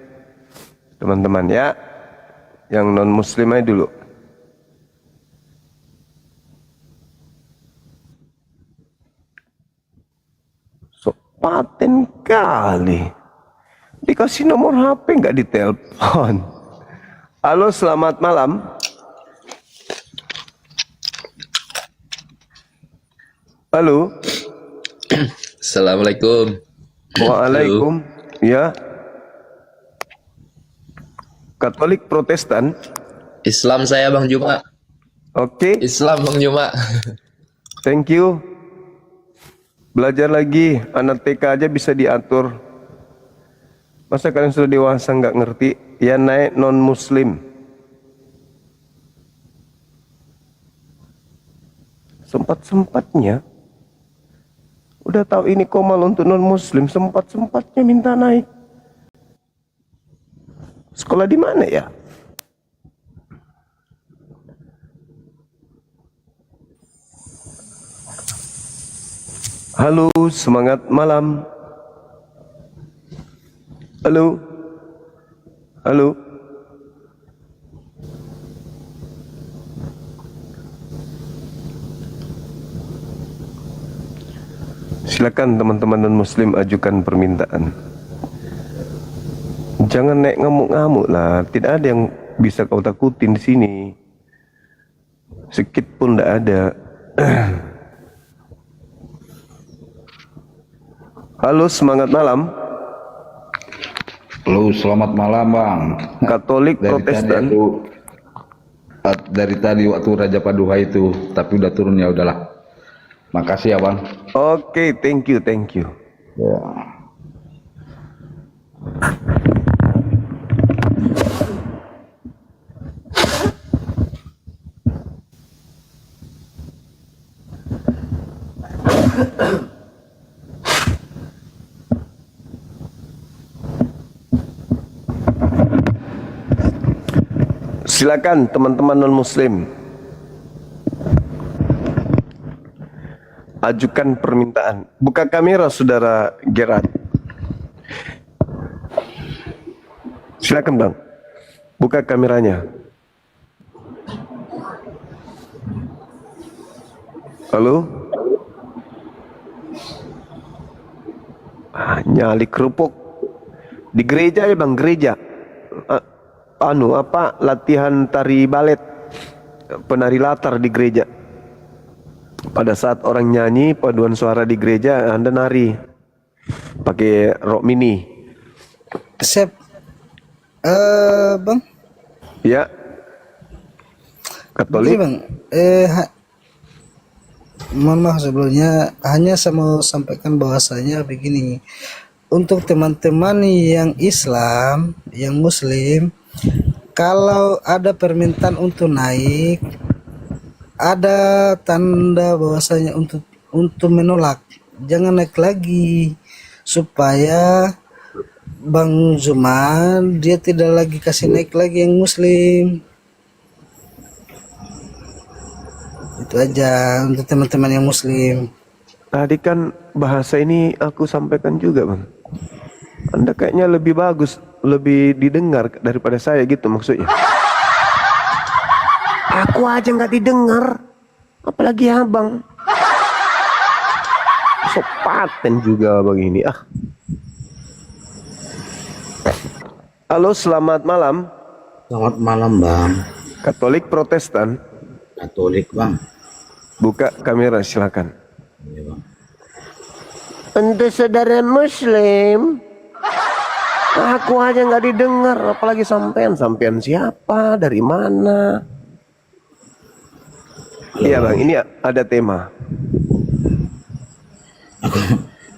S5: teman-teman ya. Yang non Muslim aja dulu. So paten kali. Dikasih nomor HP nggak ditelepon. Halo, selamat malam. Halo.
S10: Assalamualaikum.
S5: Waalaikum. Ya. Katolik Protestan.
S10: Islam saya Bang Juma.
S5: Oke.
S10: Islam Bang Juma.
S5: Thank you. Belajar lagi. Anak TK aja bisa diatur. Masa kalian sudah dewasa nggak ngerti? Ya naik non Muslim. Sempat-sempatnya. Udah tahu ini komal untuk non Muslim, sempat-sempatnya minta naik. Sekolah di mana ya? Halo, semangat malam. Halo. Halo. Silakan teman-teman non-muslim ajukan permintaan. Jangan naik ngamuk-ngamuk lah. Tidak ada yang bisa kau takutin di sini. Sedikit pun tidak ada. Halo, semangat malam.
S11: Halo, selamat malam Bang.
S5: Katolik Protestan.
S11: Dari tadi waktu Raja Paduha itu, tapi udah turun, ya udahlah. Makasih ya Bang.
S5: Oke, thank you, thank you.
S11: Ya.
S5: Silakan teman-teman non-muslim, ajukan permintaan. Buka kamera saudara Gerard. Silakan bang, buka kameranya. Halo. Nyali kerupuk di gereja ya bang, gereja. Latihan tari balet, penari latar di gereja. Pada saat orang nyanyi paduan suara di gereja, Anda nari pakai rok mini.
S12: Sep, bang.
S5: Ya. Katolik.
S12: Begini, bang. Mohon maaf sebelumnya, hanya saya mau sampaikan bahwasanya begini. Untuk teman-teman yang Islam, yang Muslim, kalau ada permintaan untuk naik, ada tanda bahwasanya untuk menolak, jangan naik lagi, supaya Bang Zuman dia tidak lagi kasih naik lagi yang Muslim. Itu aja untuk teman-teman yang Muslim.
S5: Tadi kan bahasa ini aku sampaikan juga bang. Anda kayaknya lebih bagus, lebih didengar daripada saya gitu maksudnya. Aku aja nggak didengar, apalagi abang. Sopaten juga begini. Halo, selamat malam.
S6: Selamat malam bang.
S5: Katolik Protestan.
S6: Katolik bang.
S5: Buka kamera silakan.
S6: Iya bang.
S5: Untuk saudara Muslim, aku aja nggak didengar, apalagi sampean siapa, dari mana? Iya bang, ini ada tema.
S6: Aku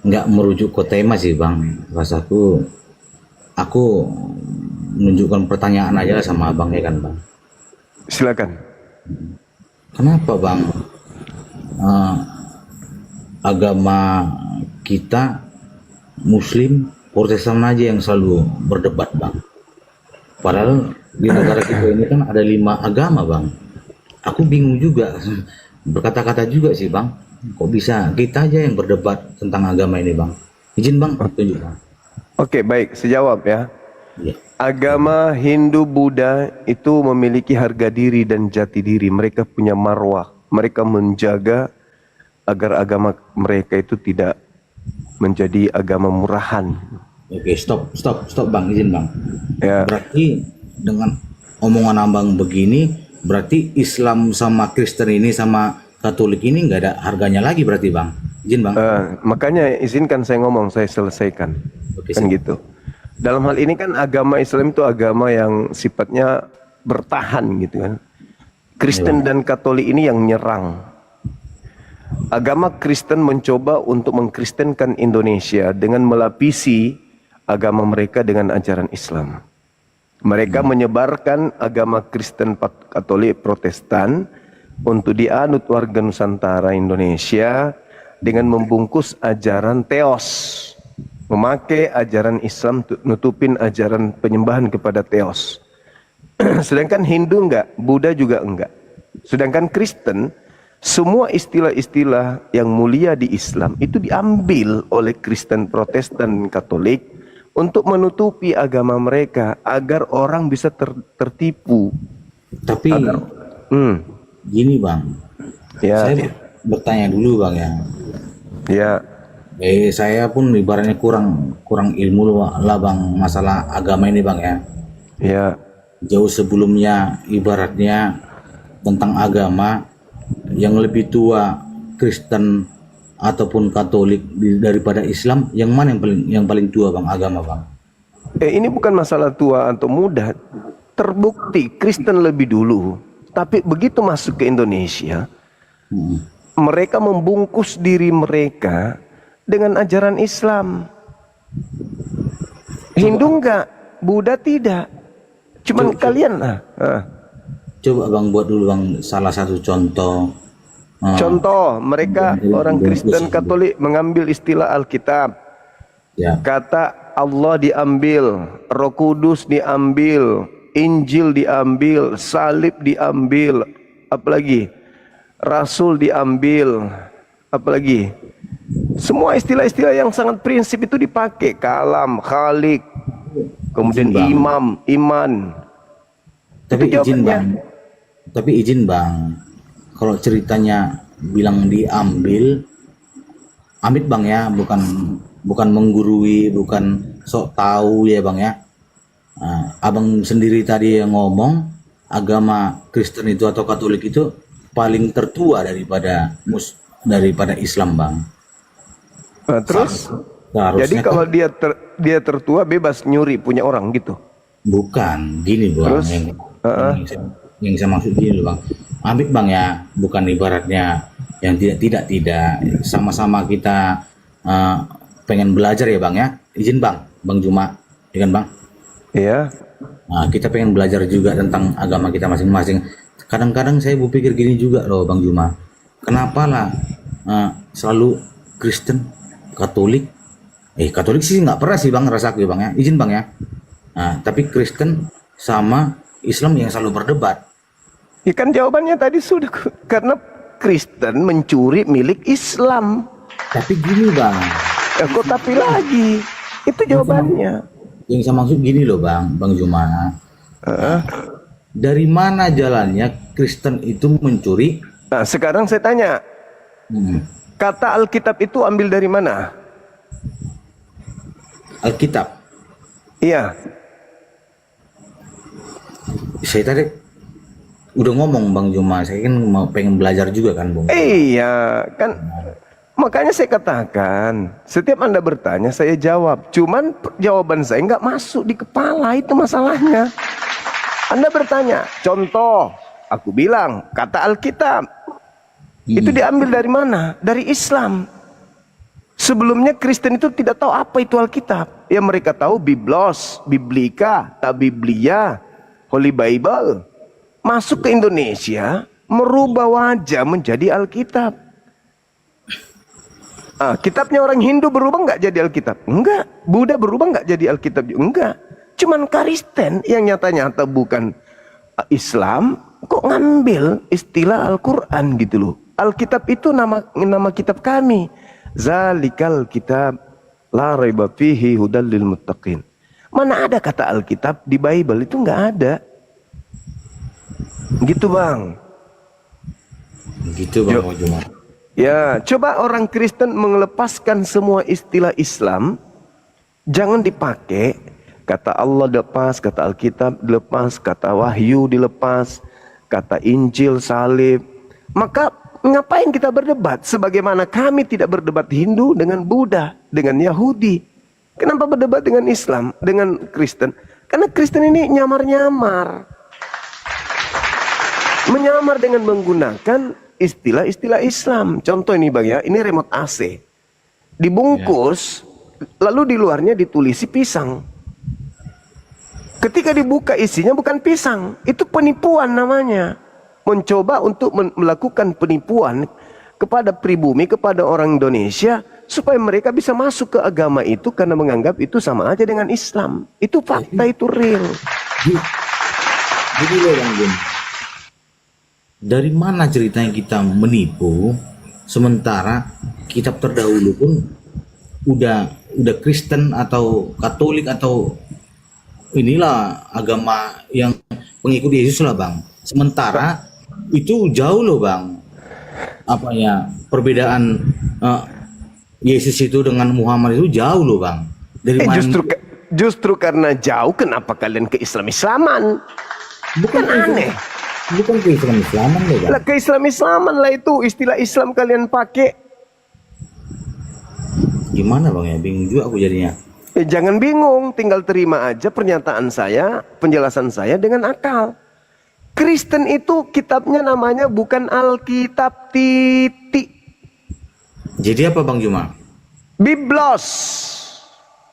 S6: nggak merujuk ke tema sih bang. Rasaku, aku menunjukkan pertanyaan aja lah sama abang ya kan bang.
S5: Silakan.
S6: Kenapa bang agama kita Muslim Protestan aja yang selalu berdebat bang? Padahal di negara kita ini kan ada 5 agama bang. Aku bingung juga, berkata-kata juga sih bang. Kok bisa kita aja yang berdebat tentang agama ini bang? Izin bang, tunjuk bang.
S5: Oke, baik, sejawab ya.
S6: Ya.
S5: Agama Hindu Buddha itu memiliki harga diri dan jati diri. Mereka punya marwah. Mereka menjaga agar agama mereka itu tidak menjadi agama murahan.
S6: Oke, stop bang, izin bang.
S5: Ya.
S6: Berarti dengan omongan abang begini, berarti Islam sama Kristen ini sama Katolik ini nggak ada harganya lagi berarti bang? Izin bang.
S5: Makanya izinkan saya ngomong, saya selesaikan.
S6: Oke,
S5: Kan
S6: siap.
S5: gitu. Dalam hal ini kan agama Islam itu agama yang sifatnya bertahan gitu kan. Kristen dan Katolik ini yang nyerang. Agama Kristen mencoba untuk mengkristenkan Indonesia dengan melapisi agama mereka dengan ajaran Islam. Mereka menyebarkan agama Kristen Katolik Protestan untuk dianut warga Nusantara Indonesia dengan membungkus ajaran teos. Memakai ajaran Islam untuk nutupin ajaran penyembahan kepada teos. Sedangkan Hindu enggak, Buddha juga enggak. Sedangkan Kristen, semua istilah-istilah yang mulia di Islam itu diambil oleh Kristen Protestan Katolik untuk menutupi agama mereka agar orang bisa tertipu.
S6: Tapi gini bang,
S5: Ya.
S6: saya bertanya dulu bang ya.
S5: Ya.
S6: Saya pun ibaratnya kurang ilmu lah bang masalah agama ini bang ya.
S5: Ya.
S6: Jauh sebelumnya ibaratnya tentang agama yang lebih tua Kristen ataupun Katolik daripada Islam, yang mana yang paling tua bang agama bang?
S5: Ini bukan masalah tua atau muda. Terbukti Kristen lebih dulu, tapi begitu masuk ke Indonesia, mereka membungkus diri mereka dengan ajaran Islam. Hindu enggak, Buddha tidak. Cuman kalian
S6: Coba bang buat dulu bang salah satu contoh.
S5: Contoh, mereka orang Kristen Katolik mengambil istilah Alkitab.
S6: Ya.
S5: Kata Allah diambil, Roh Kudus diambil, Injil diambil, salib diambil, apalagi Rasul diambil, apalagi semua istilah-istilah yang sangat prinsip itu dipakai. Kalam, Khalik, kemudian imam, iman.
S6: Tapi izin bang, kalau ceritanya bilang diambil, amit bang ya, bukan menggurui, bukan sok tahu ya bang ya. Abang sendiri tadi yang ngomong agama Kristen itu atau Katolik itu paling tertua daripada Islam bang.
S5: Terus jadi kalau dia tertua bebas nyuri punya orang gitu?
S6: Bukan, gini bang.
S5: Terus,
S6: yang saya maksud gini loh bang, amit bang ya, bukan ibaratnya yang tidak sama-sama kita pengen belajar ya bang ya. Izin bang Juma, ya kan bang?
S5: Iya.
S6: Kita pengen belajar juga tentang agama kita masing-masing. Kadang-kadang saya berpikir gini juga loh bang Juma, kenapa lah selalu Kristen, Katolik? Katolik sih nggak pernah sih bang, rasaku ya bang ya. Izin bang ya. Tapi Kristen sama Islam yang selalu berdebat.
S5: Ya kan jawabannya tadi sudah, karena Kristen mencuri milik Islam.
S6: Tapi gini bang.
S5: Kok tapi lagi? Itu jawabannya.
S6: Yang saya maksud gini loh bang Juma. Dari mana jalannya Kristen itu mencuri?
S5: Nah sekarang saya tanya, Kata Alkitab itu ambil dari mana?
S6: Alkitab.
S5: Iya.
S6: Saya tadi udah ngomong Bang Juma, saya kan mau pengen belajar juga kan Bung.
S5: Iya, kan makanya saya katakan, setiap Anda bertanya saya jawab. Cuman jawaban saya nggak masuk di kepala, itu masalahnya. Anda bertanya, contoh, aku bilang kata Alkitab. Itu diambil dari mana? Dari Islam. Sebelumnya Kristen itu tidak tahu apa itu Alkitab. Ya mereka tahu Biblos, Biblika, Tabiblia, Holy Bible. Masuk ke Indonesia, merubah wajah menjadi Alkitab. Kitabnya orang Hindu berubah nggak jadi Alkitab? Enggak. Buddha berubah nggak jadi Alkitab? Enggak. Cuman Kristen yang nyata-nyata bukan Islam, kok ngambil istilah Al-Quran gitu loh. Alkitab itu nama kitab kami. Zalikal kitab la raiba fihi hudal lil muttaqin. Mana ada kata Alkitab di Bible? Itu nggak ada. Gitu Bang.
S6: Gitu Bang Juma.
S5: Ya, coba orang Kristen mengelepaskan semua istilah Islam. Jangan dipakai. Kata Allah dilepas, kata Alkitab dilepas, kata Wahyu dilepas, kata Injil, salib. Maka ngapain kita berdebat? Sebagaimana kami tidak berdebat Hindu dengan Buddha, dengan Yahudi. Kenapa berdebat dengan Islam, dengan Kristen? Karena Kristen ini nyamar-nyamar. Menyamar dengan menggunakan istilah-istilah Islam. Contoh ini Bang ya, ini remote AC. Dibungkus, lalu di luarnya ditulisi pisang. Ketika dibuka isinya bukan pisang, itu penipuan namanya. Mencoba untuk melakukan penipuan kepada pribumi, kepada orang Indonesia, supaya mereka bisa masuk ke agama itu karena menganggap itu sama aja dengan Islam. Itu fakta, itu real.
S6: Jadi Bang Jum, dari mana ceritanya kita menipu, sementara kitab terdahulu pun udah Kristen atau Katolik atau inilah agama yang pengikut Yesus lah Bang. Sementara itu jauh loh Bang, perbedaan Yesus itu dengan Muhammad itu jauh loh Bang. Dari mana?
S5: Justru karena jauh, kenapa kalian ke Islam-Islaman?
S6: Bukan
S5: aneh.
S6: Bukan ke Islam-Islaman loh Bang.
S5: Lah ke Islam-Islaman lah itu istilah Islam kalian pakai.
S6: Gimana Bang ya, bingung juga aku jadinya.
S5: Jangan bingung, tinggal terima aja pernyataan saya, penjelasan saya dengan akal. Kristen itu kitabnya namanya bukan Alkitab titik.
S6: Jadi apa Bang Juma?
S5: Biblos.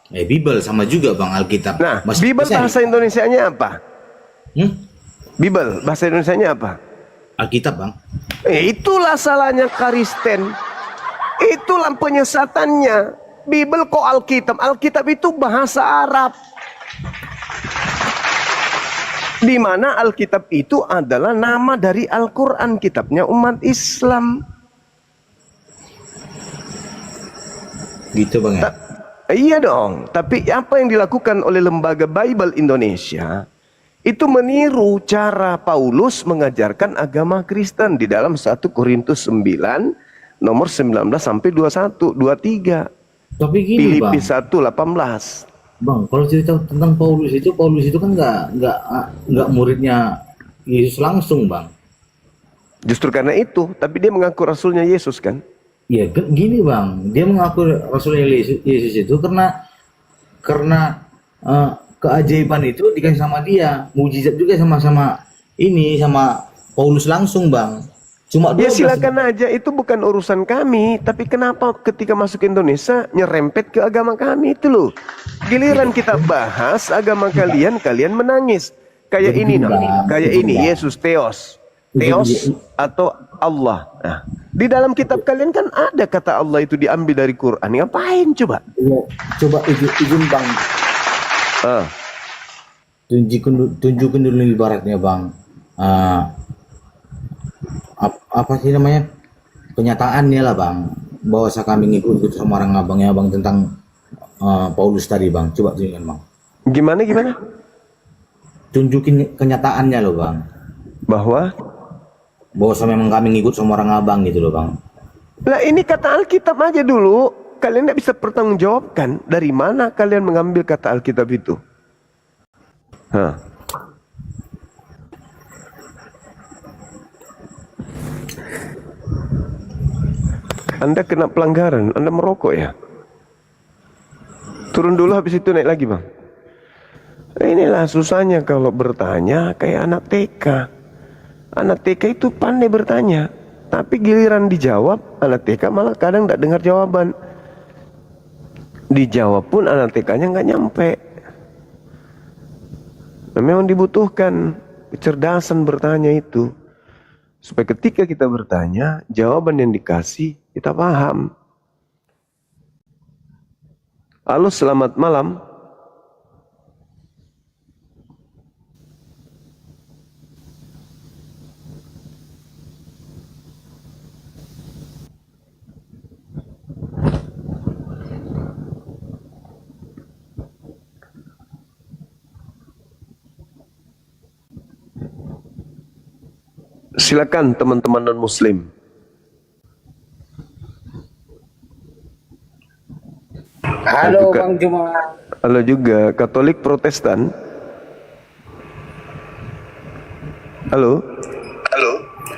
S6: Bible sama juga Bang, Alkitab.
S5: Nah, Bible bahasa Indonesianya apa? Bible bahasa Indonesianya apa?
S6: Alkitab Bang.
S5: Itulah salahnya Kristen. Itulah penyesatannya. Bible kok Alkitab? Alkitab itu bahasa Arab. Di mana Alkitab itu adalah nama dari Al-Quran, kitabnya umat Islam.
S6: Gitu Bang ya?
S5: Iya dong. Tapi apa yang dilakukan oleh lembaga Bible Indonesia itu meniru cara Paulus mengajarkan agama Kristen di dalam 1 Korintus 9 nomor 19 sampai 21, 23.
S6: Tapi gini
S5: Filipi
S6: Bang,
S5: 1:18.
S6: Bang, kalau cerita tentang Paulus itu kan nggak muridnya Yesus langsung Bang.
S5: Justru karena itu, tapi dia mengaku rasulnya Yesus kan?
S6: Iya, gini Bang, dia mengaku rasulnya Yesus itu karena keajaiban itu dikasih sama dia, mujizat juga sama Paulus langsung Bang. Cuma
S5: Ya silakan aja, itu bukan urusan kami. Tapi kenapa ketika masuk ke Indonesia nyerempet ke agama kami itu loh. Giliran kita bahas agama kalian, kalian menangis. Kayak
S6: Jadi
S5: ini
S6: gini,
S5: nah,
S6: Bang.
S5: kayak
S6: Jadi
S5: ini
S6: gini, Bang.
S5: Yesus Theos. Theos atau Allah. Nah, di dalam kitab kalian kan ada kata Allah itu diambil dari Quran. Ngapain coba?
S6: Ya, coba izin Bang. Tunjukin dulu ibaratnya Bang. Apa sih namanya, kenyataannya lah Bang, bahwa kami ngikut sama orang abangnya Bang tentang Paulus tadi Bang. Coba tunjukkan Bang.
S5: Gimana?
S6: Tunjukin kenyataannya loh Bang,
S5: Bahwa
S6: bahwa memang kami ngikut sama orang abang gitu loh Bang.
S5: Lah ini kata Alkitab aja dulu. Kalian tidak bisa pertanggungjawabkan. Dari mana kalian mengambil kata Alkitab itu? Hah. Anda kena pelanggaran, Anda merokok ya? Turun dulu habis itu naik lagi bang. Inilah susahnya kalau bertanya kayak anak TK. Anak TK itu pandai bertanya, tapi giliran dijawab, anak TK malah kadang tidak dengar jawaban. Dijawab pun anak TK-nya nggak nyampe. Nah, memang dibutuhkan kecerdasan bertanya itu, supaya ketika kita bertanya, jawaban yang dikasih kita paham. Halo, selamat malam. Silakan teman-teman non-muslim.
S6: Halo Bang Juma.
S5: Halo juga Katolik Protestan. Halo.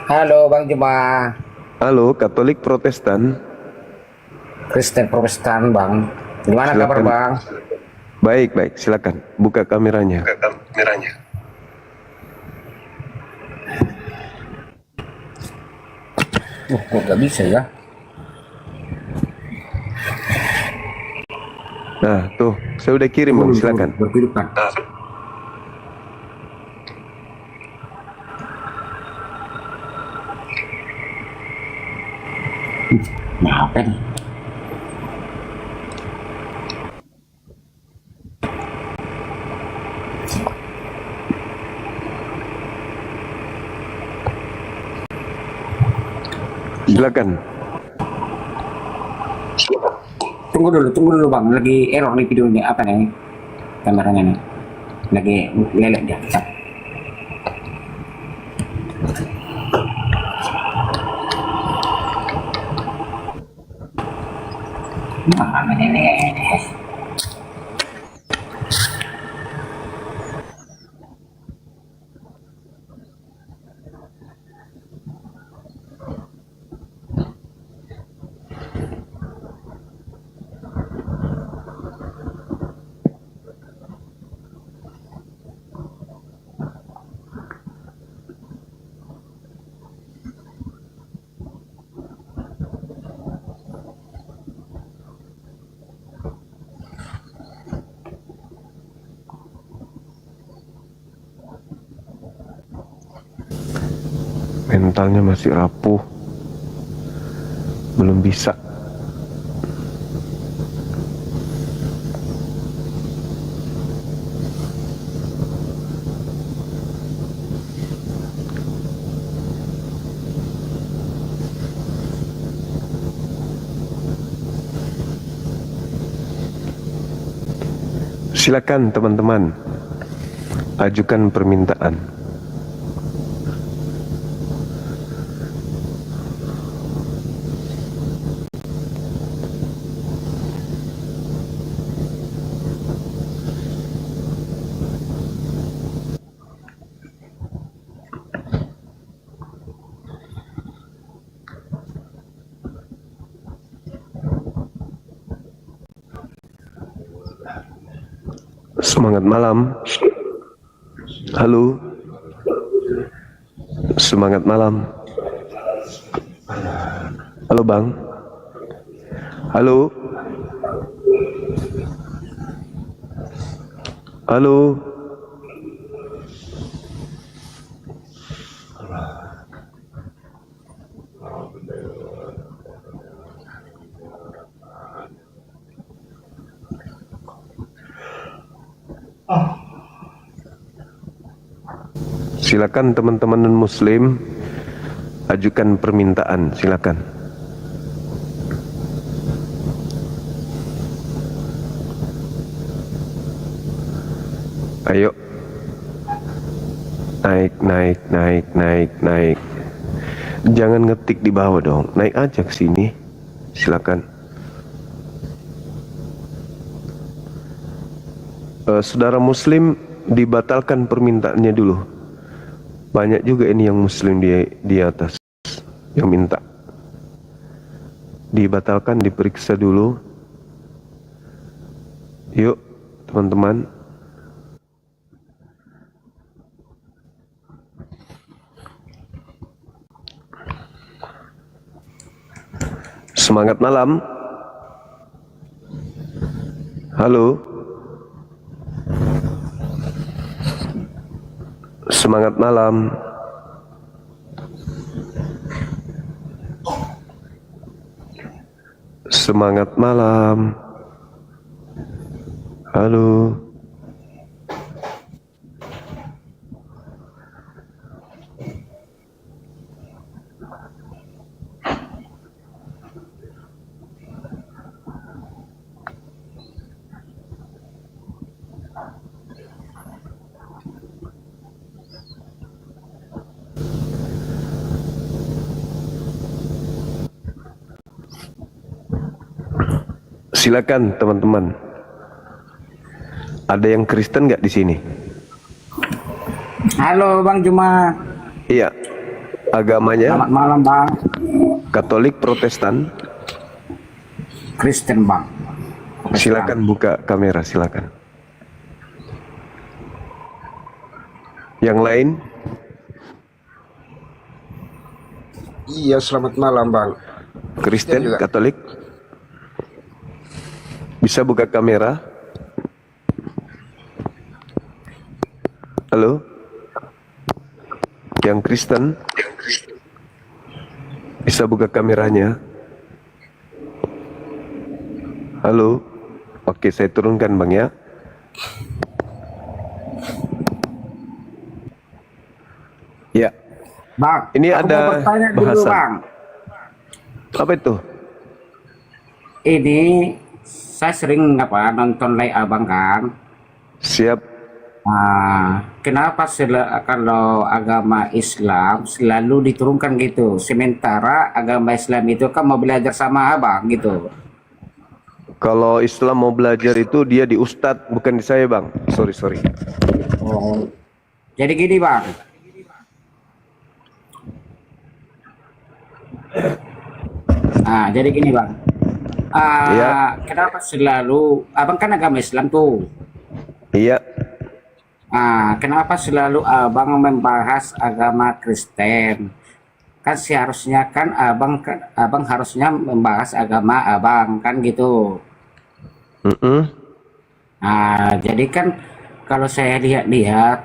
S6: Halo Bang Juma.
S5: Halo Katolik Protestan.
S6: Kristen Protestan Bang. Gimana
S5: Silakan.
S6: kabar Bang?
S5: Baik, silakan. Buka kameranya.
S6: Kok gak bisa ya?
S5: Nah, tuh, saya udah kirim bang, silakan.
S6: Berkehidupan. Nah, apa nih?
S5: Silakan.
S6: Tunggu dulu Bang, lagi error nih videonya. Apa nih gambarannya nih? Lagi lelek dia. Bentar. Mana ini?
S5: Mentalnya masih rapuh, belum bisa. Silakan teman-teman, ajukan permintaan. Semangat malam. Halo. Semangat malam. Halo Bang. Halo. Halo. Silakan teman-teman non-muslim, ajukan permintaan, silakan. Ayo. Naik. Jangan ngetik di bawah dong, naik aja ke sini. Silakan. Saudara Muslim, dibatalkan permintaannya dulu. Banyak juga ini yang Muslim di atas yang minta. Dibatalkan, diperiksa dulu. Yuk, teman-teman. Semangat malam. Halo. Semangat malam. Semangat malam. Halo. Silakan teman-teman. Ada yang Kristen nggak di sini?
S13: Halo Bang Juma.
S5: Iya. Agamanya?
S13: Selamat malam Bang.
S5: Katolik, Protestan?
S13: Kristen Bang.
S5: Silakan buka kamera, silakan. Yang lain?
S4: Iya, selamat malam Bang.
S5: Kristen,
S4: juga.
S5: Katolik? Bisa buka kamera? Halo? Yang Kristen? Bisa buka kameranya? Halo? Oke, saya turunkan Bang ya. Ya.
S13: Bang,
S5: Ini
S13: aku
S5: ada
S13: mau bertanya dulu
S5: bahasan.
S13: Bang.
S5: Apa itu?
S13: Ini saya sering nonton live Abang kan.
S5: Siap.
S13: Kenapa kalau agama Islam selalu diturunkan gitu, sementara agama Islam itu kan mau belajar sama Abang gitu.
S5: Kalau Islam mau belajar itu dia di Ustadz, bukan di saya Bang. Sorry.
S13: Oh. Jadi gini Bang. Jadi gini Bang.
S5: Iya.
S13: Kenapa selalu Abang kan agama Islam tuh?
S5: Iya.
S13: Kenapa selalu Abang membahas agama Kristen? Kan seharusnya kan Abang harusnya membahas agama Abang kan gitu. Jadi kan kalau saya lihat-lihat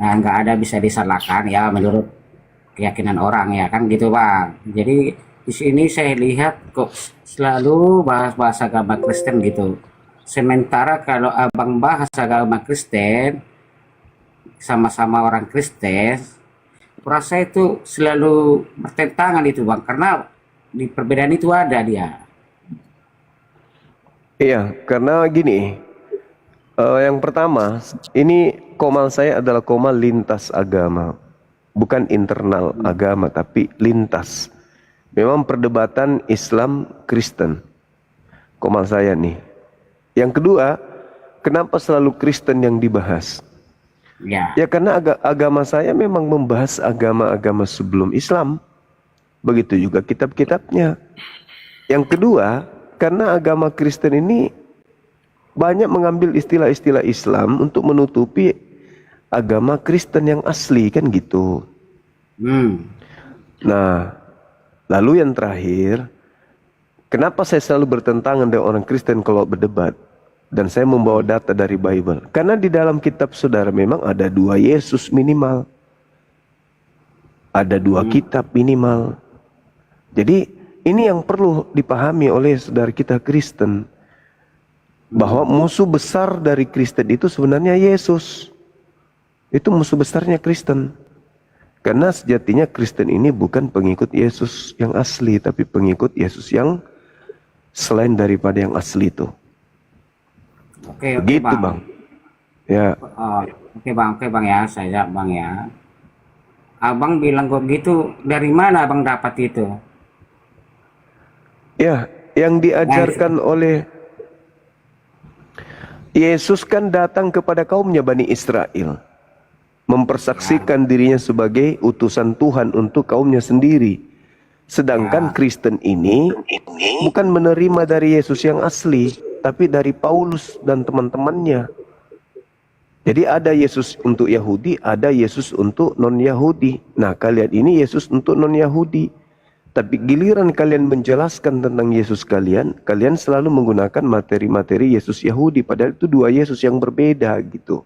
S13: nggak ada bisa disalahkan ya menurut keyakinan orang ya kan gitu Bang. Jadi di sini saya lihat kok selalu bahas agama Kristen gitu. Sementara kalau Abang bahas agama Kristen sama-sama orang Kristen, rasa itu selalu bertentangan itu Bang, karena di perbedaan itu ada dia.
S5: Iya, karena gini, yang pertama, ini komal saya adalah komal lintas agama, bukan internal agama, tapi lintas. Memang perdebatan Islam Kristen, komal saya nih. Yang kedua, kenapa selalu Kristen yang dibahas? Ya karena agama saya memang membahas agama-agama sebelum Islam, begitu juga kitab-kitabnya. Yang kedua, karena agama Kristen ini banyak mengambil istilah-istilah Islam untuk menutupi agama Kristen yang asli kan gitu. Nah, lalu yang terakhir, kenapa saya selalu bertentangan dengan orang Kristen kalau berdebat? Dan saya membawa data dari Bible. Karena di dalam kitab saudara memang ada 2 Yesus minimal. Ada 2 kitab minimal. Jadi ini yang perlu dipahami oleh saudara kita Kristen. Bahwa musuh besar dari Kristen itu sebenarnya Yesus. Itu musuh besarnya Kristen. Karena sejatinya Kristen ini bukan pengikut Yesus yang asli, tapi pengikut Yesus yang selain daripada yang asli itu.
S13: Oke,
S5: begitu Bang. Ya.
S13: Oke Bang ya, saya Bang ya. abang bilang kok gitu, dari mana abang dapat itu?
S5: Ya, yang diajarkan oleh Yesus kan datang kepada kaumnya Bani Israel, mempersaksikan dirinya sebagai utusan Tuhan untuk kaumnya sendiri. Sedangkan Kristen ini bukan menerima dari Yesus yang asli, tapi dari Paulus dan teman-temannya. Jadi ada Yesus untuk Yahudi, ada Yesus untuk non-Yahudi. Nah, kalian ini Yesus untuk non-Yahudi. Tapi giliran kalian menjelaskan tentang Yesus kalian, kalian selalu menggunakan materi-materi Yesus Yahudi. Padahal itu dua Yesus yang berbeda gitu.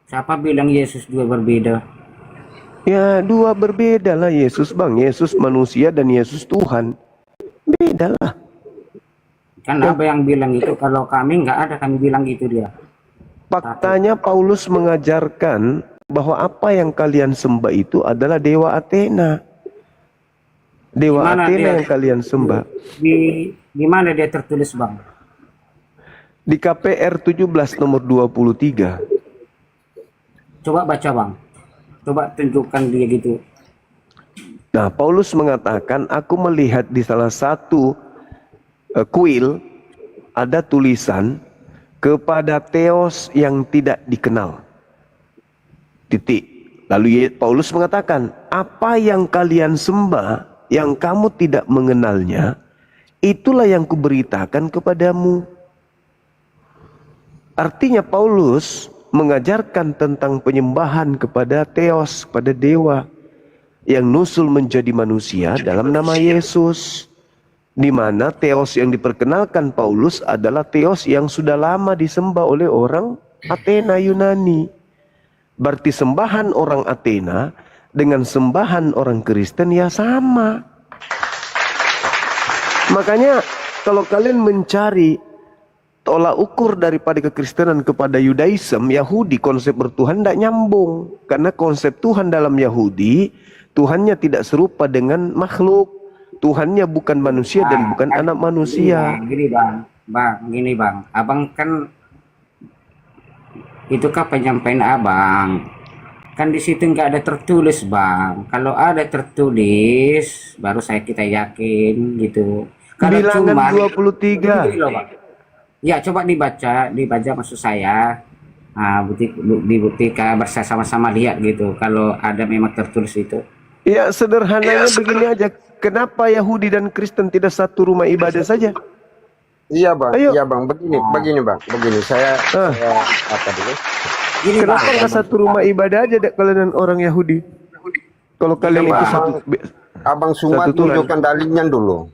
S13: Siapa bilang Yesus dua berbeda?
S5: Ya, dua berbeda lah Yesus, Bang. Yesus manusia dan Yesus Tuhan. Beda lah.
S13: Kan apa yang bilang itu, kalau kami nggak ada, kami bilang gitu dia.
S5: Faktanya Paulus mengajarkan bahwa apa yang kalian sembah itu adalah dewa Athena. Dewa
S13: Dimana
S5: Athena
S13: dia-
S5: yang kalian sembah.
S13: Di mana dia tertulis, Bang?
S5: Di KPR 17 nomor 23.
S13: Coba baca, Bang. Coba tunjukkan dia gitu.
S5: Nah, Paulus mengatakan, aku melihat di salah satu kuil ada tulisan kepada Theos yang tidak dikenal. Titik. Lalu Paulus mengatakan, apa yang kalian sembah yang kamu tidak mengenalnya, itulah yang kuberitakan kepadamu. Artinya Paulus mengajarkan tentang penyembahan kepada Theos, pada dewa yang nusul menjadi manusia dalam nama Yesus. Di mana Theos yang diperkenalkan Paulus adalah Theos yang sudah lama disembah oleh orang Athena Yunani. Berarti sembahan orang Athena dengan sembahan orang Kristen ya sama. Makanya kalau kalian mencari tolak ukur daripada kekristenan kepada Yudaism, Yahudi, konsep bertuhan tidak nyambung. Karena konsep Tuhan dalam Yahudi, Tuhannya tidak serupa dengan makhluk. Tuhannya bukan manusia dan bukan anak manusia.
S13: Gini, Bang. Gini, Bang. Abang kan itu kan penyampaian abang. Kan di situ nggak ada tertulis, Bang. Kalau ada tertulis, baru kita yakin gitu. Kalau
S5: Bilangan
S13: cuma
S5: 23.
S13: Gini loh, Bang. Ya, coba dibaca maksud saya. Nah, dibuktikan bersama-sama lihat gitu. Kalau ada memang tertulis itu.
S5: Ya sederhananya begini aja. Kenapa Yahudi dan Kristen tidak satu rumah ibadah saja?
S4: Iya bang,
S5: Ayo.
S4: iya bang. Begini bang, begini. Saya apa dulu?
S5: Kenapa nggak satu rumah ibadah aja kalian orang Yahudi? Kalau kalian itu satu,
S4: Abang semua
S5: satu Tuhan.
S4: tunjukkan dalilnya dulu.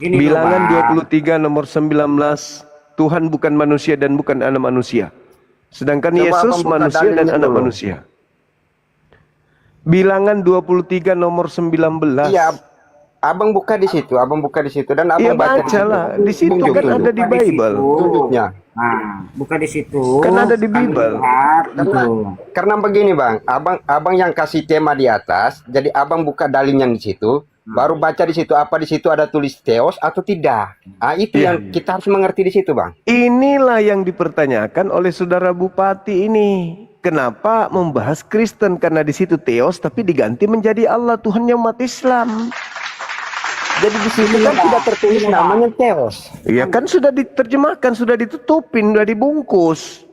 S13: Gini loh,
S5: Bilangan
S13: Bang.
S5: 23 nomor 19, Tuhan bukan manusia dan bukan anak manusia. Sedangkan
S4: Coba
S5: Yesus
S4: abang buka
S5: manusia dan
S4: dalilnya
S5: anak
S4: dulu.
S5: manusia. Bilangan 23 nomor 19.
S4: Iya, abang buka di situ, dan abang
S5: Iya
S4: baca di situ.
S5: bacalah. Di situ
S4: Tunjuk,
S5: kan
S4: tunjuk.
S5: ada di Bible.
S4: Tunjuknya.
S13: Nah, buka di situ.
S5: Kan ada di Bible.
S13: Gitu.
S4: Karena begini bang, abang yang kasih tema di atas, jadi abang buka dalilnya di situ, baru baca di situ apa di situ ada tulis Theos atau tidak. Ah itu
S5: Iya.
S4: yang kita harus mengerti di situ bang.
S5: Inilah yang dipertanyakan oleh saudara Bupati ini. Kenapa membahas Kristen? Karena di situ Theos tapi diganti menjadi Allah, Tuhannya umat Islam.
S4: Jadi di situ kan tidak tertulis namanya Theos.
S5: Ya kan sudah diterjemahkan, sudah ditutupin, sudah dibungkus.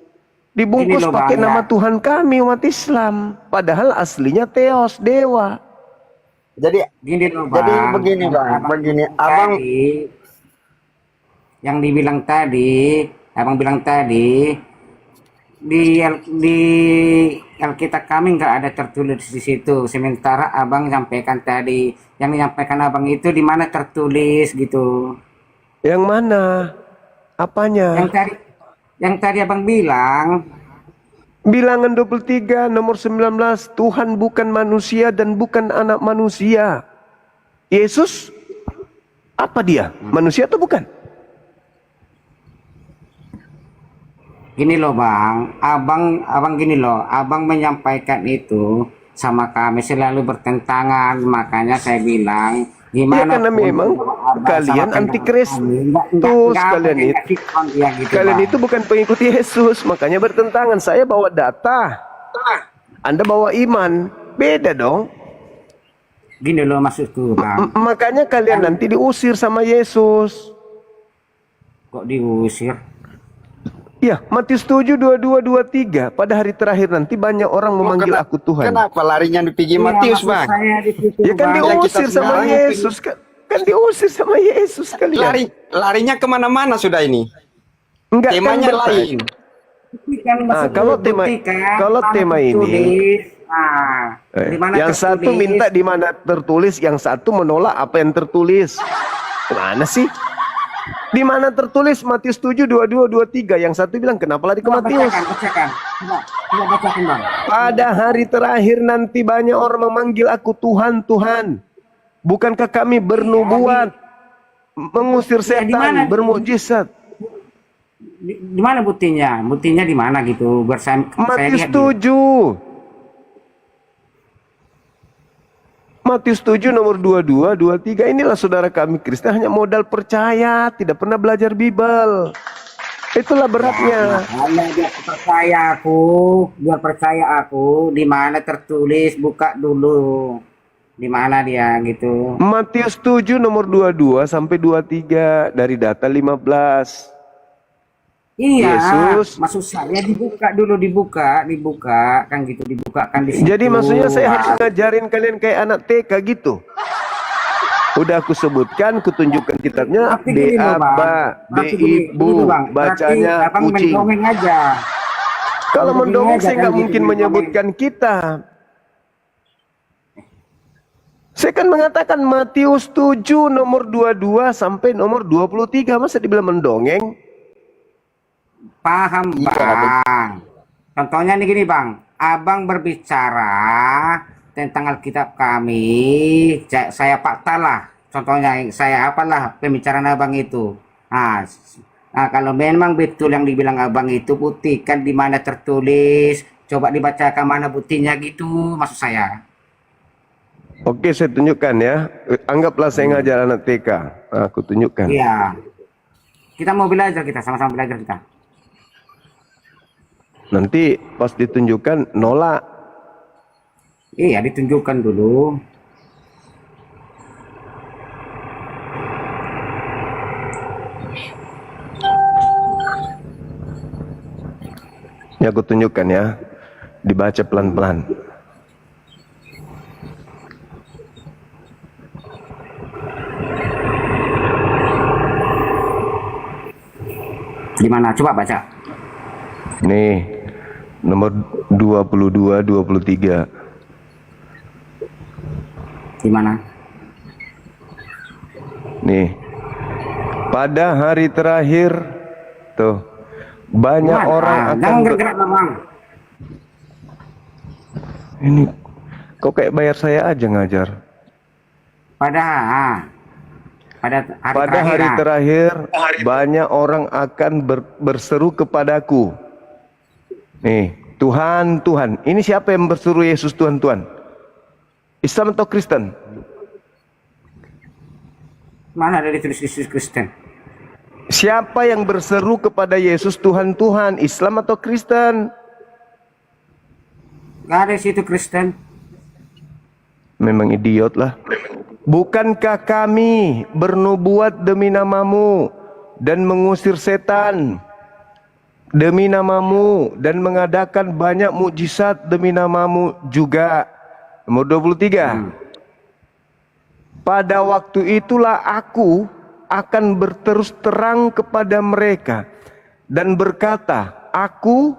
S5: Dibungkus
S13: Ini loh,
S5: pakai
S13: Bang,
S5: nama
S13: ya.
S5: Tuhan kami umat Islam. Padahal aslinya Theos, dewa.
S4: Jadi
S13: Gini loh,
S4: Jadi
S13: Bang.
S4: begini, Bang. Begini,
S13: Abang yang dibilang tadi, abang bilang tadi di Alkitab kami nggak ada tertulis di situ. Sementara abang sampaikan tadi, yang menyampaikan abang itu di mana tertulis gitu.
S5: Yang mana? Apanya?
S13: Yang tadi abang bilang.
S5: Bilangan 23 nomor 19, Tuhan bukan manusia dan bukan anak manusia. Yesus apa dia? Manusia atau bukan?
S13: Gini loh bang, abang gini loh, abang menyampaikan itu sama kami selalu bertentangan, makanya saya bilang
S5: Ya
S13: gimana
S5: karena
S13: pun
S5: memang
S13: abang
S5: kalian
S13: sama
S5: anti
S13: pendapat kami,
S5: Kristus,
S13: nggak
S5: kalian
S13: pakai
S5: itu.
S13: sikon, ya gitu,
S5: Kalian
S13: Bang.
S5: itu bukan pengikut Yesus, makanya bertentangan. Saya bawa data. Anda bawa iman, beda dong.
S13: Gini loh maksudku bang.
S5: Makanya kalian nanti diusir sama Yesus.
S13: Kok diusir?
S5: Ya, Matius 7, 22, 23. Pada hari terakhir nanti banyak orang memanggil aku Tuhan.
S4: Kenapa larinya dipigi Matius, Bang?
S13: Saya di situ,
S5: Ya kan
S13: Bang.
S5: diusir sama Yesus. Kan diusir sama Yesus kalian.
S4: Larinya kemana-mana sudah ini.
S5: Enggak
S4: Temanya
S5: kan
S4: lain.
S13: Kan
S5: Ah, kalau tema ini, yang satu minta di mana tertulis, yang satu menolak apa yang tertulis. Gimana sih? Di mana tertulis Matius 7, 22, 23. Yang satu bilang kenapa lari ke Matius?
S13: Bacakan. Coba bacakan bang.
S5: Pada hari terakhir nanti banyak orang memanggil aku Tuhan, Tuhan. Bukankah kami bernubuat, mengusir setan, bermukjizat?
S13: Di mana buktinya? Buktinya di mana gitu?
S5: Matius 7. Matius 7 nomor 22, 23. Inilah saudara kami Kristen hanya modal percaya, tidak pernah belajar Bible. Itulah beratnya.
S13: Biar percaya aku, di mana tertulis, buka dulu. Di mana dia gitu.
S5: Matius 7 nomor 22 sampai 23 dari data 15.
S13: Iya,
S5: Yesus.
S13: maksud saya dibuka dulu, dibuka kan gitu, dibukakan di situ.
S5: Jadi maksudnya saya harus ngajarin kalian kayak anak TK gitu. Udah aku sebutkan, kutunjukkan kitabnya. B Aba, B Ibu, bacanya kucing.
S13: Mendongeng aja.
S5: Kalau mendongeng saya nggak mungkin menyebutkan kitab. Saya kan mengatakan Matius 7 nomor 22 sampai nomor 23. Masa dibilang mendongeng?
S13: Paham bang. Contohnya nih gini bang, abang berbicara tentang Alkitab kami, saya fakta lah. Contohnya saya apalah pembicaraan abang itu. Nah, kalau memang betul yang dibilang abang itu, buktikan di mana tertulis. Coba dibacakan mana buktinya gitu, maksud saya.
S5: Oke, saya tunjukkan ya. Anggaplah saya ngajar anak TK. Aku tunjukkan.
S13: Iya. Kita mau belajar, kita sama-sama belajar kita.
S5: Nanti pas ditunjukkan nolak.
S13: Iya, ditunjukkan dulu.
S5: Ya aku tunjukkan ya. Dibaca pelan-pelan.
S13: Gimana? Coba baca.
S5: Nih, nomor 22, 23.
S13: Gimana?
S5: Nih, pada hari terakhir, tuh, banyak orang akan...
S13: Jangan gerak-gerak bang.
S5: Ini, kok kayak bayar saya aja ngajar.
S13: Pada
S5: hari terakhir, banyak orang akan berseru kepadaku. Nih, Tuhan, Tuhan. Ini siapa yang berseru Yesus Tuhan, Tuhan? Islam atau Kristen?
S13: Mana ada ditulis Yesus Kristen?
S5: Siapa yang berseru kepada Yesus Tuhan, Tuhan? Islam atau Kristen?
S13: Gak ada situ Kristen.
S5: Memang idiot lah. Bukankah kami bernubuat demi namamu dan mengusir setan demi namamu dan mengadakan banyak mukjizat demi namamu juga. Nomor 23. Pada waktu itulah aku akan berterus terang kepada mereka dan berkata, aku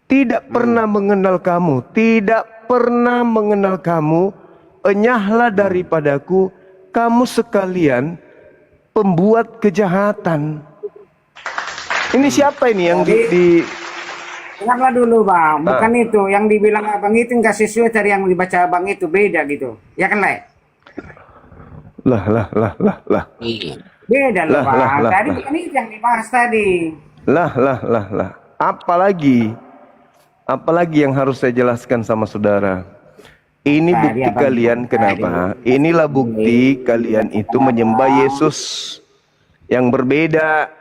S5: tidak pernah mengenal kamu, tidak pernah mengenal kamu, enyahlah daripadaku, kamu sekalian pembuat kejahatan. Ini siapa ini yang di
S13: Dengarlah dulu bang, bukan itu yang dibilang abang itu nggak sesuai dari yang dibaca abang itu, beda gitu, ya kan Le?
S5: Lah.
S13: Beda loh bang, tadi bukan itu yang dibahas tadi.
S5: Lah. Apalagi yang harus saya jelaskan sama saudara. Ini bukti kalian kenapa? Inilah bukti kalian itu menyembah Yesus yang berbeda.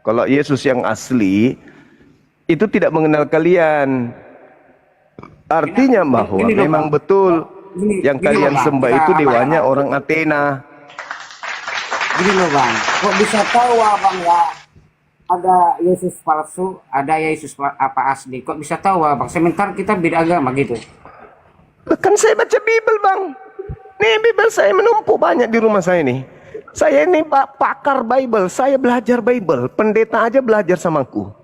S5: Kalau Yesus yang asli itu tidak mengenal kalian. Artinya bahwa
S13: Gini loh,
S5: memang
S13: Bang.
S5: betul yang
S13: Gini
S5: kalian
S13: loh, Bang.
S5: sembah
S13: Kita
S5: itu
S13: apa
S5: dewanya
S13: ya?
S5: orang Athena.
S13: Gini loh bang, kok bisa tahu abang ya ada Yesus palsu, ada Yesus apa asli? Kok bisa tahu abang? Sementara kita beda agama gitu.
S5: Kan saya baca Bible bang. Nih Bible saya menumpuk banyak di rumah saya nih. Saya ini pakar Bible, saya belajar Bible. Pendeta aja belajar sama aku.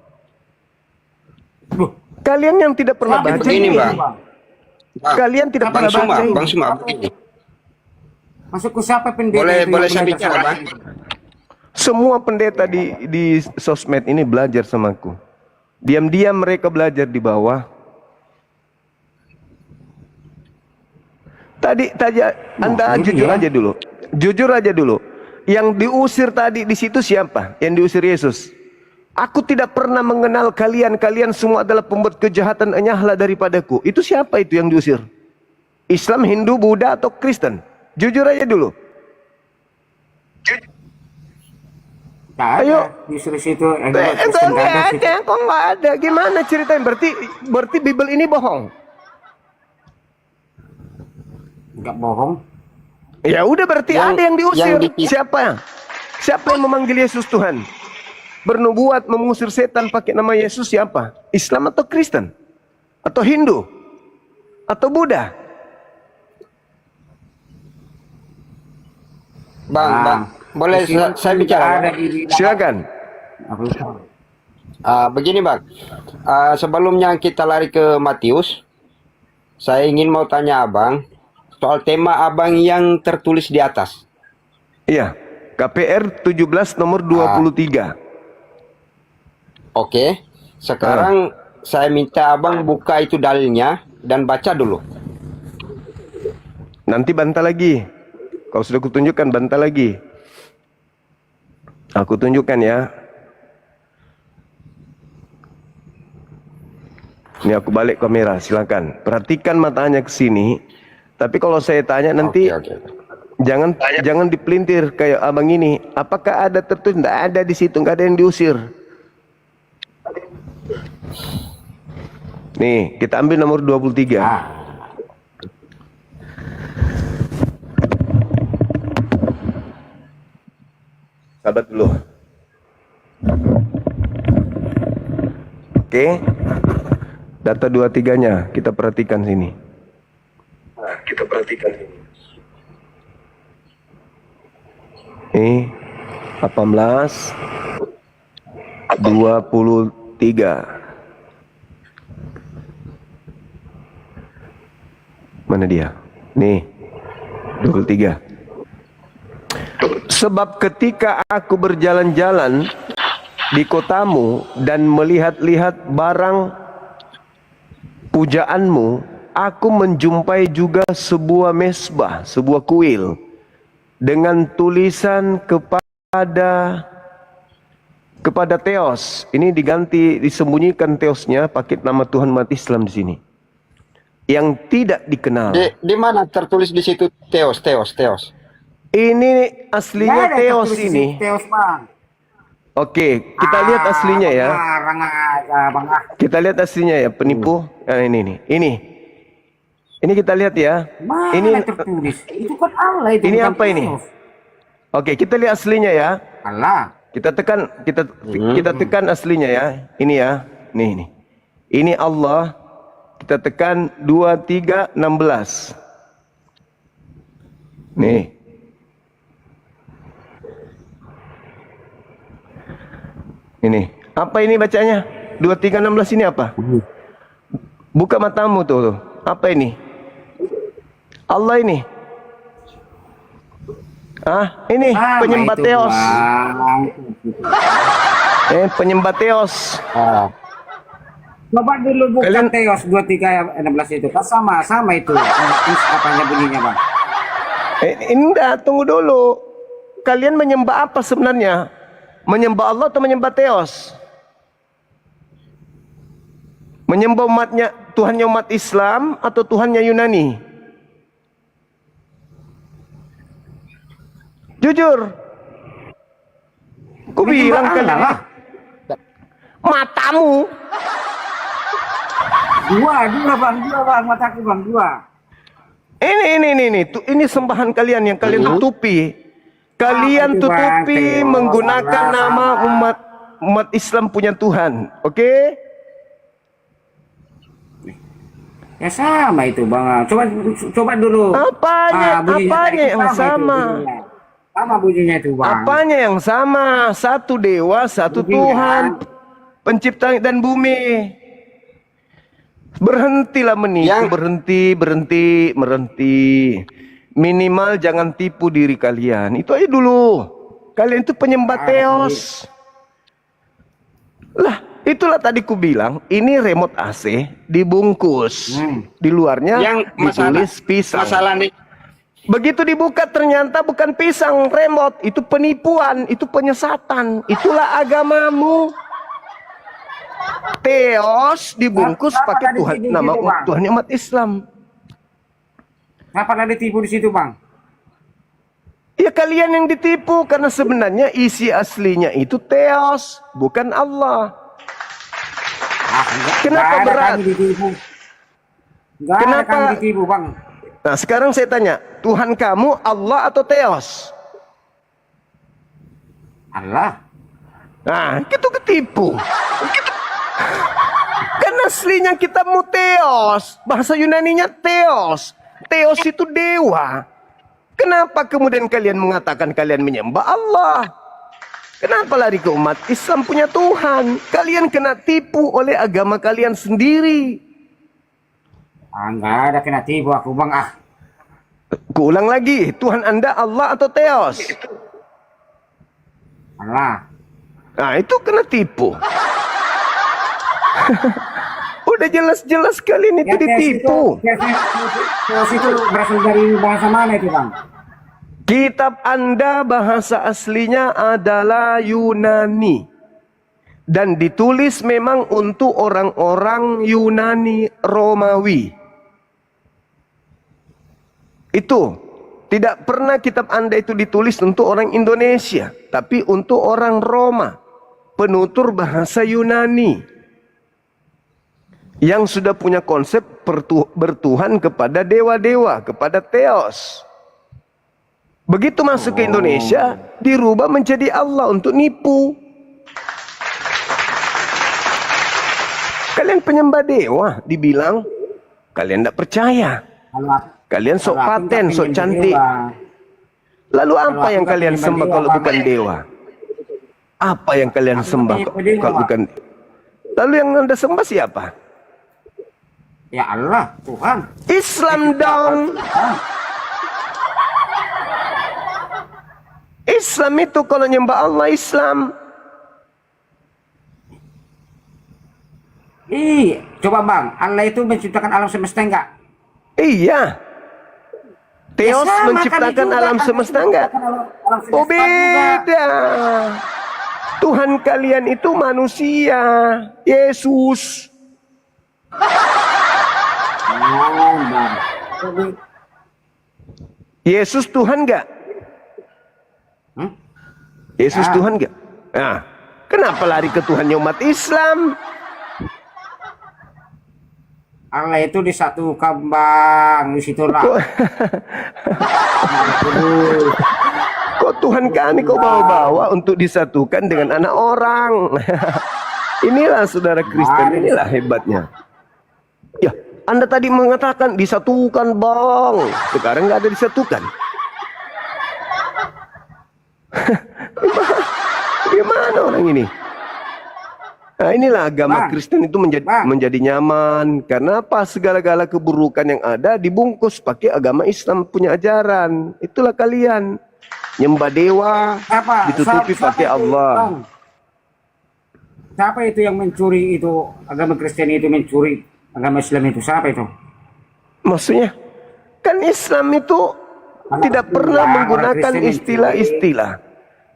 S5: Kalian yang tidak pernah baca
S13: Begini
S5: ini,
S13: bang.
S5: kalian tidak pernah baca ini.
S11: Bang Suma, begini.
S13: Masuk ke siapa pendeta?
S11: Boleh saya bicara, Bang?
S5: Semua pendeta di sosmed ini belajar sama aku. Diam-diam mereka belajar di bawah. Tadi Anda jujur aja dulu. Jujur aja dulu. Yang diusir tadi di situ siapa? Yang diusir Yesus. Aku tidak pernah mengenal kalian. Kalian semua adalah pembuat kejahatan, enyahlah daripadaku. Itu siapa itu yang diusir? Islam, Hindu, Buddha, atau Kristen? Jujur aja dulu.
S13: Ayo. Justru situ
S5: Enggak ada, kok nggak ada? Gimana ceritanya? Berarti Bible ini bohong.
S13: Enggak bohong.
S5: Ya udah berarti ada yang diusir. Siapa? Siapa yang memanggil Yesus Tuhan? Bernubuat mengusir setan pakai nama Yesus siapa? Islam atau Kristen? Atau Hindu? Atau Buddha?
S14: Bang, boleh saya bicara?
S5: Silakan.
S14: Begini bang, sebelumnya kita lari ke Matius, saya ingin mau tanya abang soal tema abang yang tertulis di atas.
S5: Iya, KPR 17 nomor 23.
S14: Oke, sekarang saya minta abang buka itu dalilnya dan baca dulu.
S5: Nanti bantah lagi. Kalau sudah kutunjukkan bantah lagi. Aku tunjukkan ya. Ini aku balik kamera, silakan. Perhatikan matanya ke sini. Tapi kalau saya tanya nanti jangan dipelintir kayak abang ini. Apakah ada tertulis? Tidak ada di situ, nggak ada yang diusir. Nih, kita ambil nomor 23. Sahabat dulu. Oke. Data 23-nya kita perhatikan sini. Kita perhatikan sini. Ini 18 23. Mana dia? Nih. 23. Sebab ketika aku berjalan-jalan di kotamu dan melihat-lihat barang pujaanmu, aku menjumpai juga sebuah mesbah, sebuah kuil dengan tulisan kepada Theos. Ini diganti, disembunyikan Theosnya, pakai nama Tuhan umat Islam di sini. Yang tidak dikenal.
S14: Di mana tertulis di situ Theos?
S5: Ini aslinya Theos ini.
S13: Theos bang.
S5: Oke, kita lihat aslinya ya. Kita lihat aslinya ya, penipu. Ini nih. Ini kita lihat ya.
S13: Mana
S5: ini
S13: tertulis? Itu kan Allah itu.
S5: Ini apa ini? Oke, kita lihat aslinya ya.
S13: Allah.
S5: Kita tekan aslinya ya. Ini ya. Nih. Ini Allah. Kita tekan 23:16. Nih. Ini. Apa ini bacanya? 23:16 ini apa? Buka matamu tuh. Apa ini? Allah ini. Ini penyembah Theos. Penyembah Theos.
S13: Coba dulu buka Theos 23:16 itu. Kan sama itu. Apanya bunyinya, Bang?
S5: Enggak, tunggu dulu. Kalian menyembah apa sebenarnya? Menyembah Allah atau menyembah Theos? Menyembah Tuhannya umat Islam atau Tuhannya Yunani? Jujur. Ku bilang kalian matamu.
S13: Dua bang, mataku bang, dua.
S5: Ini sembahan kalian yang kalian tutupi. Kalian
S13: itu, Bang?
S5: tutupi
S13: Teos,
S5: menggunakan
S13: Allah,
S5: nama
S13: sama.
S5: umat Islam punya Tuhan. Oke?
S13: Ya sama itu bang. Coba dulu.
S5: Apanya yang sama?
S13: Sama bunyinya itu bang.
S5: Apanya yang sama? Satu dewa, satu
S13: Bunyinya.
S5: Tuhan, pencipta langit dan bumi. Berhentilah menipu, berhenti. Minimal jangan tipu diri kalian. Itu aja dulu. Kalian itu penyembah teos. Lah, itulah tadi ku bilang, ini remote AC dibungkus. Di luarnya
S14: Yang
S5: ditulis pisang.
S14: masalah nih.
S5: Begitu dibuka ternyata bukan pisang, remote. Itu penipuan, itu penyesatan. Itulah agamamu. Teos dibungkus
S13: Kenapa
S5: pakai
S13: tadi
S5: Tuhan,
S13: tipu
S5: nama
S13: gitu, Bang?
S5: Tuhan umat Islam.
S13: Kenapa ada ditipu di situ bang?
S5: Ya kalian yang ditipu karena sebenarnya isi aslinya itu teos, bukan Allah. Kenapa
S13: Nggak ada
S5: berat?
S13: kami ditipu. Nggak ada
S5: Kenapa?
S13: kami ditipu bang.
S5: Nah sekarang saya tanya, Tuhan kamu Allah atau teos?
S13: Allah.
S5: Nah itu ketipu. Kan aslinya kita mau teos, bahasa Yunaninya teos. Teos itu dewa. Kenapa kemudian kalian mengatakan kalian menyembah Allah? Kenapa lari ke umat Islam punya Tuhan? Kalian kena tipu oleh agama kalian sendiri.
S13: Nggak ada kena tipu aku bang.
S5: Kuulang lagi, Tuhan Anda Allah atau teos?
S13: Allah.
S5: Nah itu kena tipu. Udah jelas-jelas kalian itu ditipu.
S13: Teos itu berasal dari bahasa mana itu bang?
S5: Kitab Anda bahasa aslinya adalah Yunani. Dan ditulis memang untuk orang-orang Yunani Romawi. Itu. Tidak pernah kitab Anda itu ditulis untuk orang Indonesia. Tapi untuk orang Roma. Penutur bahasa Yunani. Yang sudah punya konsep bertuhan kepada dewa-dewa. Kepada teos. Begitu masuk ke Indonesia, dirubah menjadi Allah untuk nipu. Kalian penyembah dewa, dibilang kalian tidak percaya. Kalian sok paten, sok cantik. Lalu apa yang kalian sembah kalau bukan dewa? Apa yang kalian sembah kalau bukan? Lalu yang Anda sembah siapa?
S13: Ya Allah, Tuhan.
S5: Islam dong. Islam itu kalau nyembah Allah Islam.
S13: Coba bang, Allah itu menciptakan alam semesta enggak?
S5: Iya. Teos menciptakan alam semesta enggak? Oh beda. Tuhan kalian itu manusia. Yesus. Yesus Tuhan enggak? Yesus Tuhan enggak? Nah, kenapa lari ke Tuhannya umat Islam?
S13: Allah itu disatukan bang, di situ lah.
S5: Kok Tuhan kami kok bawa-bawa untuk disatukan dengan anak orang? Inilah saudara Kristen, inilah hebatnya. Ya, Anda tadi mengatakan disatukan bang, sekarang nggak ada disatukan. Gimana orang ini? Nah inilah agama Kristen itu menjadi nyaman. Karena apa? Segala-gala keburukan yang ada dibungkus pakai agama Islam punya ajaran. Itulah kalian. Nyembah dewa, ditutupi pakai Allah.
S13: Siapa itu yang mencuri itu? Agama Kristen itu mencuri agama Islam itu. Siapa itu?
S5: Maksudnya? Kan Islam itu tidak pernah menggunakan istilah-istilah.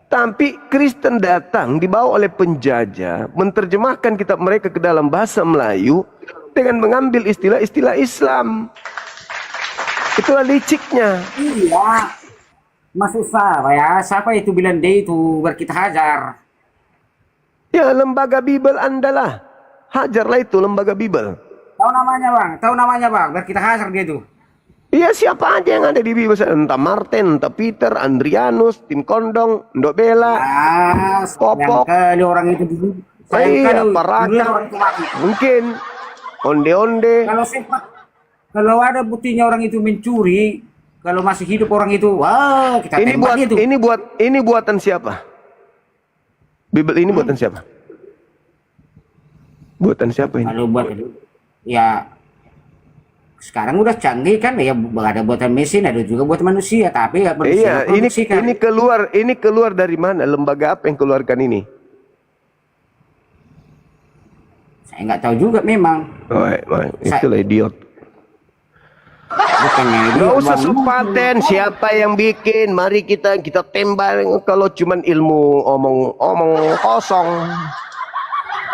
S5: Tapi Kristen datang dibawa oleh penjajah, menerjemahkan kitab mereka ke dalam bahasa Melayu dengan mengambil istilah-istilah Islam. Itulah liciknya.
S13: Iya. Mas susah ya. Siapa itu bilang dia itu berkita hajar?
S5: Ya lembaga Bible Anda lah. Hajarlah itu lembaga Bible.
S13: Tahu namanya bang, tahu namanya bang, biar kita hasar dia tuh.
S5: Iya, siapa aja yang ada di Bibel, entah Martin, entah Peter, Andrianus, Tim Kondong, Ndok Bela, Popok.
S13: Kali orang itu dulu.
S5: Iya, Paraka. Mungkin onde-onde.
S13: Kalau sempat, kalau ada buktinya orang itu mencuri, kalau masih hidup orang itu, wah kita tembak itu.
S5: Ini buatan siapa? Bibel ini buatan siapa? Buatan siapa ini?
S13: Kalau buat itu, ya sekarang udah canggih kan, ya ada buatan mesin, ada juga buatan manusia, tapi ya
S5: iya, ini keluar dari mana? Lembaga apa yang keluarkan ini?
S13: Saya nggak tahu juga memang.
S5: Itulah idiot.
S13: Bukannya
S5: Gak usah paten siapa yang bikin, mari kita tembak kalau cuman ilmu omong kosong.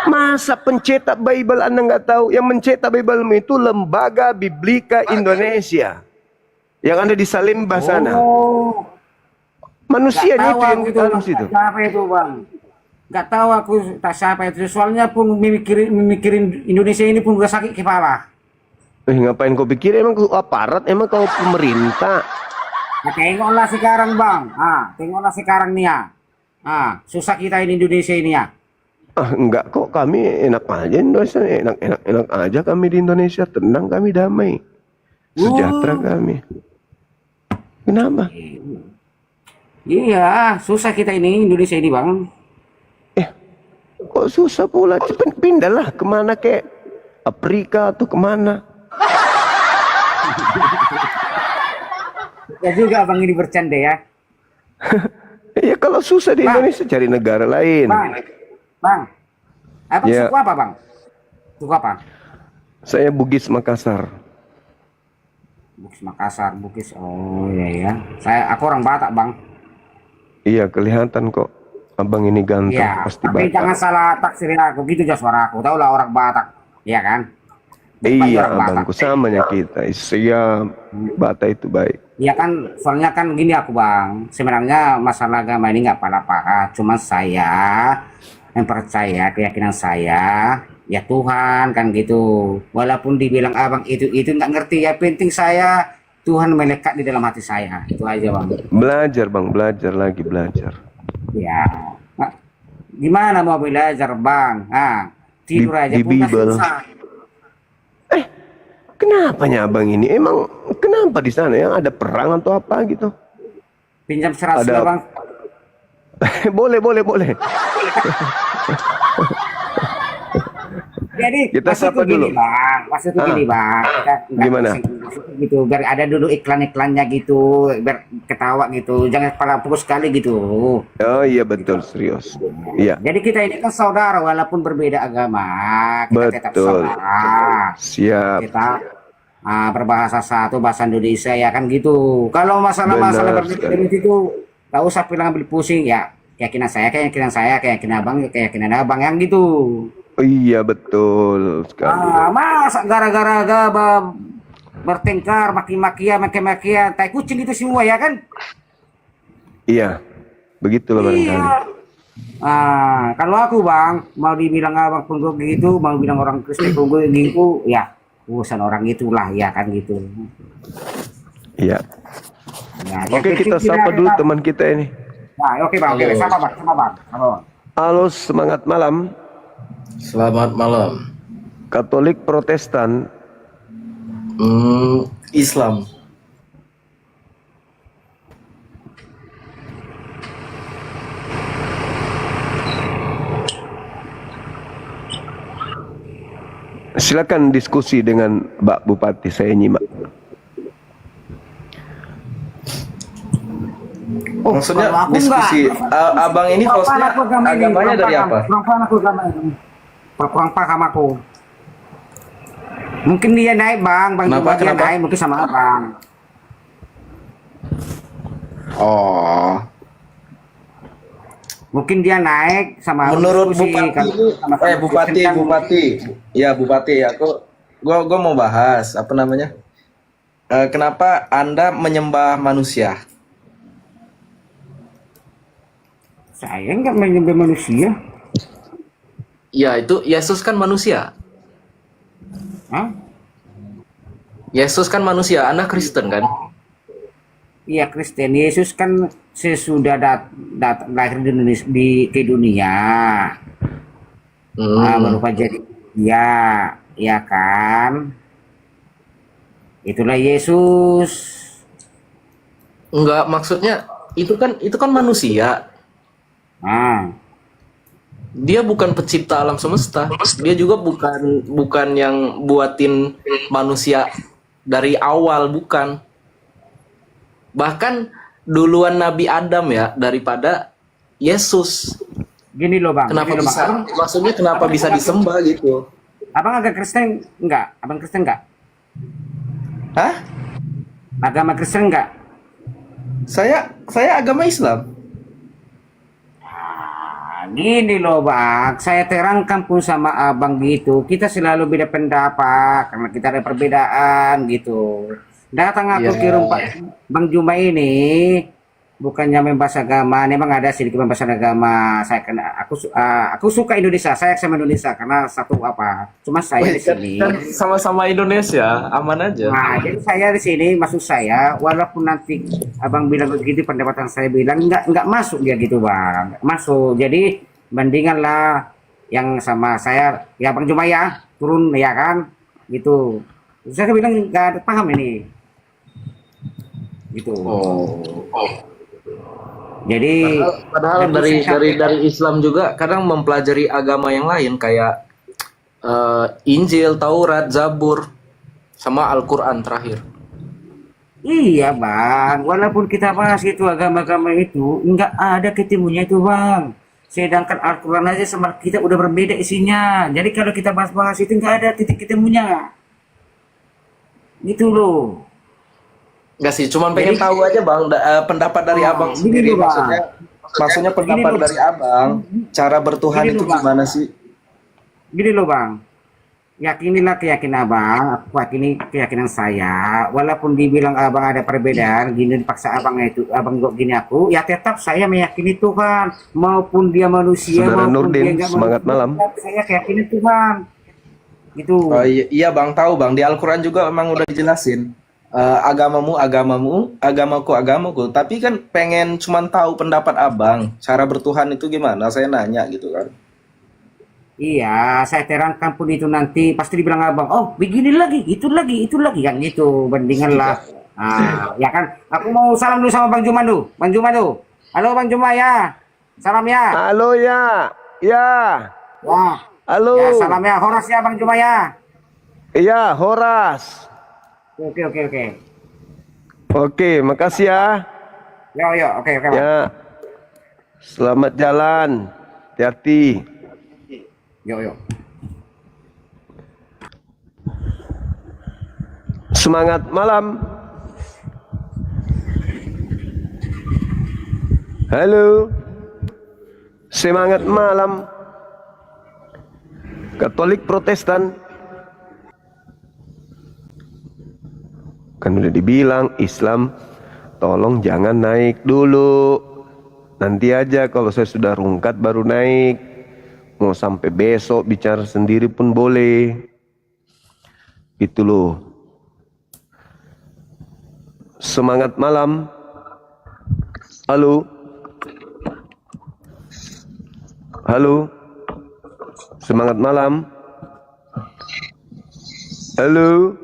S5: Masa pencetak Bible Anda nggak tahu? Yang mencetak Bible itu Lembaga Biblika Indonesia yang ada di Salemba sana. Manusianya itu yang kita harus itu.
S13: Siapa itu bang? Nggak tahu aku tak siapa itu. Soalnya pun memikirin Indonesia ini pun udah sakit kepala.
S5: Ngapain kau pikir? Emang kau aparat? Emang kau pemerintah?
S13: Nah, tengoklah sekarang bang. Tengoklah sekarang nih ya. Susah kita ini Indonesia ini ya.
S5: Enggak kok, kami enak aja Indonesia, enak aja kami di Indonesia, tenang kami, damai, sejahtera kami. Kenapa?
S13: Iya, susah kita ini Indonesia ini bang.
S5: Kok susah pula? Pindahlah kemana, kayak Afrika atau kemana?
S13: Ya juga bang, ini bercanda ya.
S5: Ya kalau susah di Indonesia cari negara lain.
S13: Bang, abang
S5: Ya.
S13: suku apa bang? Suku apa?
S5: Saya Bugis Makassar.
S13: Bugis Makassar, Bugis. Oh iya ya. Aku orang Batak bang.
S5: Iya, kelihatan kok. Abang ini ganteng,
S13: Iya,
S5: pasti
S13: tapi
S5: Batak.
S13: jangan salah taksirin aku, gitu aja suara aku. Tahu lah orang Batak, iya kan?
S5: Iya,
S13: orang Batak.
S5: abangku samanya kita. Siap, Batak itu baik.
S13: Iya kan, soalnya kan gini aku bang. Sebenarnya masalah agama ini nggak apa-apa. Cuma saya yang percaya keyakinan saya, ya Tuhan kan gitu. Walaupun dibilang abang itu nggak ngerti, ya penting saya Tuhan melekat di dalam hati saya. Itu aja bang.
S5: Belajar bang, belajar lagi, belajar.
S13: Ya, gimana mau belajar bang? Tidur aja
S5: di
S13: pun udah
S5: Bible.
S13: susah.
S5: Kenapanya abang ini? Emang kenapa di sana yang ada perang atau apa gitu?
S13: Pinjam 100
S5: Ada-
S13: ya bang.
S5: boleh.
S13: Jadi
S5: Kita sapa dulu.
S13: Maksudku gini bang, kita
S5: Gimana?
S13: gitu, biar ada dulu iklan-iklannya gitu, biar ketawa gitu, jangan kepala pukul sekali gitu.
S5: Oh iya betul, serius. Iya,
S13: Jadi kita ini kan saudara walaupun berbeda agama, kita tetap
S5: betul.
S13: saudara.
S5: Siap.
S13: Kita berbahasa satu, bahasa Indonesia ya kan gitu. Kalau masalah-masalah
S5: Benar
S13: berbeda
S5: sekali.
S13: itu nggak usah bilang ambil pusing ya. Keyakinan abang yang gitu.
S5: Oh, iya betul sekali.
S13: Masa gara-gara agama bertengkar, maki-makian, tai kucing itu semua ya kan?
S5: Iya, begitulah barangkali.
S13: Kalau aku bang, mau dibilang abang pun gue gitu, mau bilang orang Kristen pun gue gitu, ya urusan orang itulah ya kan gitu.
S5: Iya.
S13: Ya,
S5: Oke, kita sapa dulu teman kita ini.
S13: Nah, oke bang, oke, sama bang.
S5: Halo, semangat malam.
S10: Selamat malam.
S5: Katolik, Protestan,
S10: Islam.
S5: silakan diskusi dengan Mbak Bupati, saya nyimak.
S10: Maksudnya
S13: kalau aku
S10: diskusi. Abang ini hostnya agamanya dari apa?
S13: Kurang paham aku. Mungkin dia naik bang juga dia naik mungkin sama abang.
S10: Oh.
S13: Mungkin dia naik sama
S10: Menurut
S13: diskusi,
S10: Bupati,
S13: kalau-
S10: Bupati. Ya Bupati, gua mau bahas apa namanya? Kenapa Anda menyembah manusia?
S13: Saya nggak menyembah manusia.
S10: Ya itu Yesus kan manusia.
S13: Hah?
S3: Yesus kan manusia, Anda Kristen kan?
S13: Iya Kristen. Yesus kan sesudah lahir di Indonesia, ke dunia. Berupa jadi ya kan? Itulah Yesus.
S3: Enggak, maksudnya itu kan manusia. Dia bukan pencipta alam semesta. Dia juga bukan yang buatin manusia dari awal, bukan. Bahkan duluan Nabi Adam ya daripada Yesus.
S13: Gini loh Bang.
S3: Kenapa
S13: gini loh,
S3: bisa?
S13: Bang.
S3: Maksudnya kenapa bisa disembah gitu?
S13: Abang agak Kristen enggak? Abang Kristen enggak?
S3: Hah?
S13: Agama Kristen enggak?
S3: Saya agama Islam.
S13: Gini loh Bang, saya terangkan pun sama abang gitu. Kita selalu beda pendapat karena kita ada perbedaan gitu. Datang aku ke rumah Bang Juma ini bukannya membahas agama, memang ada sedikit membahas agama. Aku suka Indonesia, saya sama Indonesia karena satu apa? Cuma saya di sini.
S3: Kan sama-sama Indonesia, aman aja.
S13: Nah, jadi saya di sini maksud saya, walaupun nanti abang bilang begitu, pendapatan saya bilang nggak masuk dia gitu Bang, nggak masuk. Jadi bandinganlah yang sama saya, ya Bang Juma ya turun ya kan, gitu. Saya bilang nggak paham ini, gitu. Jadi
S3: padahal dari Islam juga kadang mempelajari agama yang lain kayak Injil, Taurat, Zabur, sama Al-Quran terakhir.
S13: Iya Bang, walaupun kita bahas itu agama-agama itu nggak ada ketemunya itu Bang. Sedangkan Al-Quran aja sama kita udah berbeda isinya. Jadi kalau kita bahas-bahas itu nggak ada titik ketemunya. Gitu loh.
S3: Enggak sih, cuman pengen tahu aja Bang, pendapat dari Abang sendiri. Maksudnya pendapat dari Abang, cara bertuhan itu gimana sih?
S13: Gini loh Bang, yakinilah keyakinan Abang, aku yakini keyakinan saya. Walaupun dibilang Abang ada perbedaan, gini paksa Abang itu, Abang kok gini aku, ya tetap saya meyakini Tuhan. Maupun dia manusia,
S5: Saudara
S13: maupun
S5: Nurdin,
S13: dia nggak
S5: semangat
S13: manusia,
S5: malam.
S13: saya keyakini Tuhan. Gitu.
S3: Oh, iya Bang, tahu Bang, di Al-Quran juga memang udah dijelasin. Agamamu, agamaku. Tapi kan pengen cuman tahu pendapat Abang, cara bertuhan itu gimana? Saya nanya gitu kan.
S13: Iya, saya terangkan pun itu nanti pasti dibilang Abang, oh begini lagi, itu lagi, yang gitu, bandingan lah. Ya kan, aku mau salam dulu sama Bang Juma dulu. Bang Juma tuh. Halo Bang Juma ya. Salam ya.
S5: Halo ya. Ya.
S13: Wah.
S5: Halo.
S13: Ya, salam ya, Horas ya Bang Juma ya.
S5: Iya, Horas.
S13: Oke.
S5: Oke, makasih ya.
S13: Oke. Bang.
S5: Ya. Selamat jalan. Hati-hati.
S13: Yo.
S5: Semangat malam. Halo. Semangat malam. Katolik Protestan. Kan udah dibilang Islam, tolong jangan naik dulu. Nanti aja kalau saya sudah rungkat baru naik. Mau sampai besok bicara sendiri pun boleh. Itu loh. Semangat malam. Halo. Halo. Semangat malam. Halo.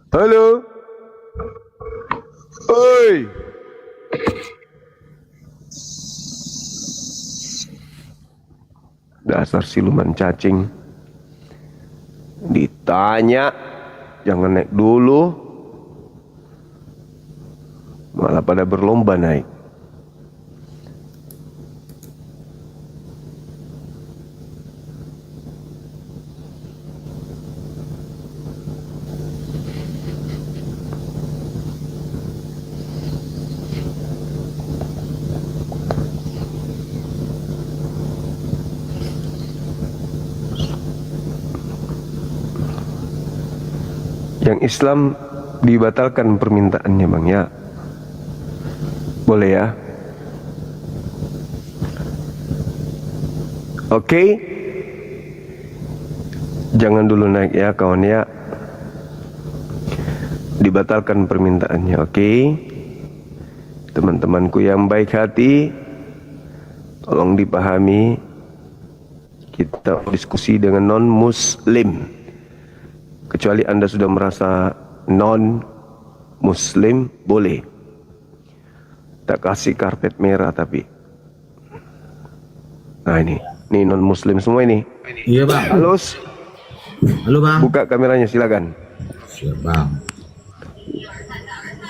S5: Halo. Oi. Dasar siluman cacing. Ditanya, jangan naik dulu. Malah pada berlomba naik. Yang Islam dibatalkan permintaannya Bang ya. Boleh ya. Oke. Jangan dulu naik ya kawan ya. dibatalkan permintaannya. Oke, teman-temanku yang baik hati, tolong dipahami, kita diskusi dengan non-muslim. Kecuali Anda sudah merasa non-muslim, boleh. Tak kasih karpet merah tapi. Nah ini non-muslim semua ini.
S6: Iya bang.
S5: Halo,
S6: Halo bang.
S5: buka kameranya silakan.
S6: Siap bang.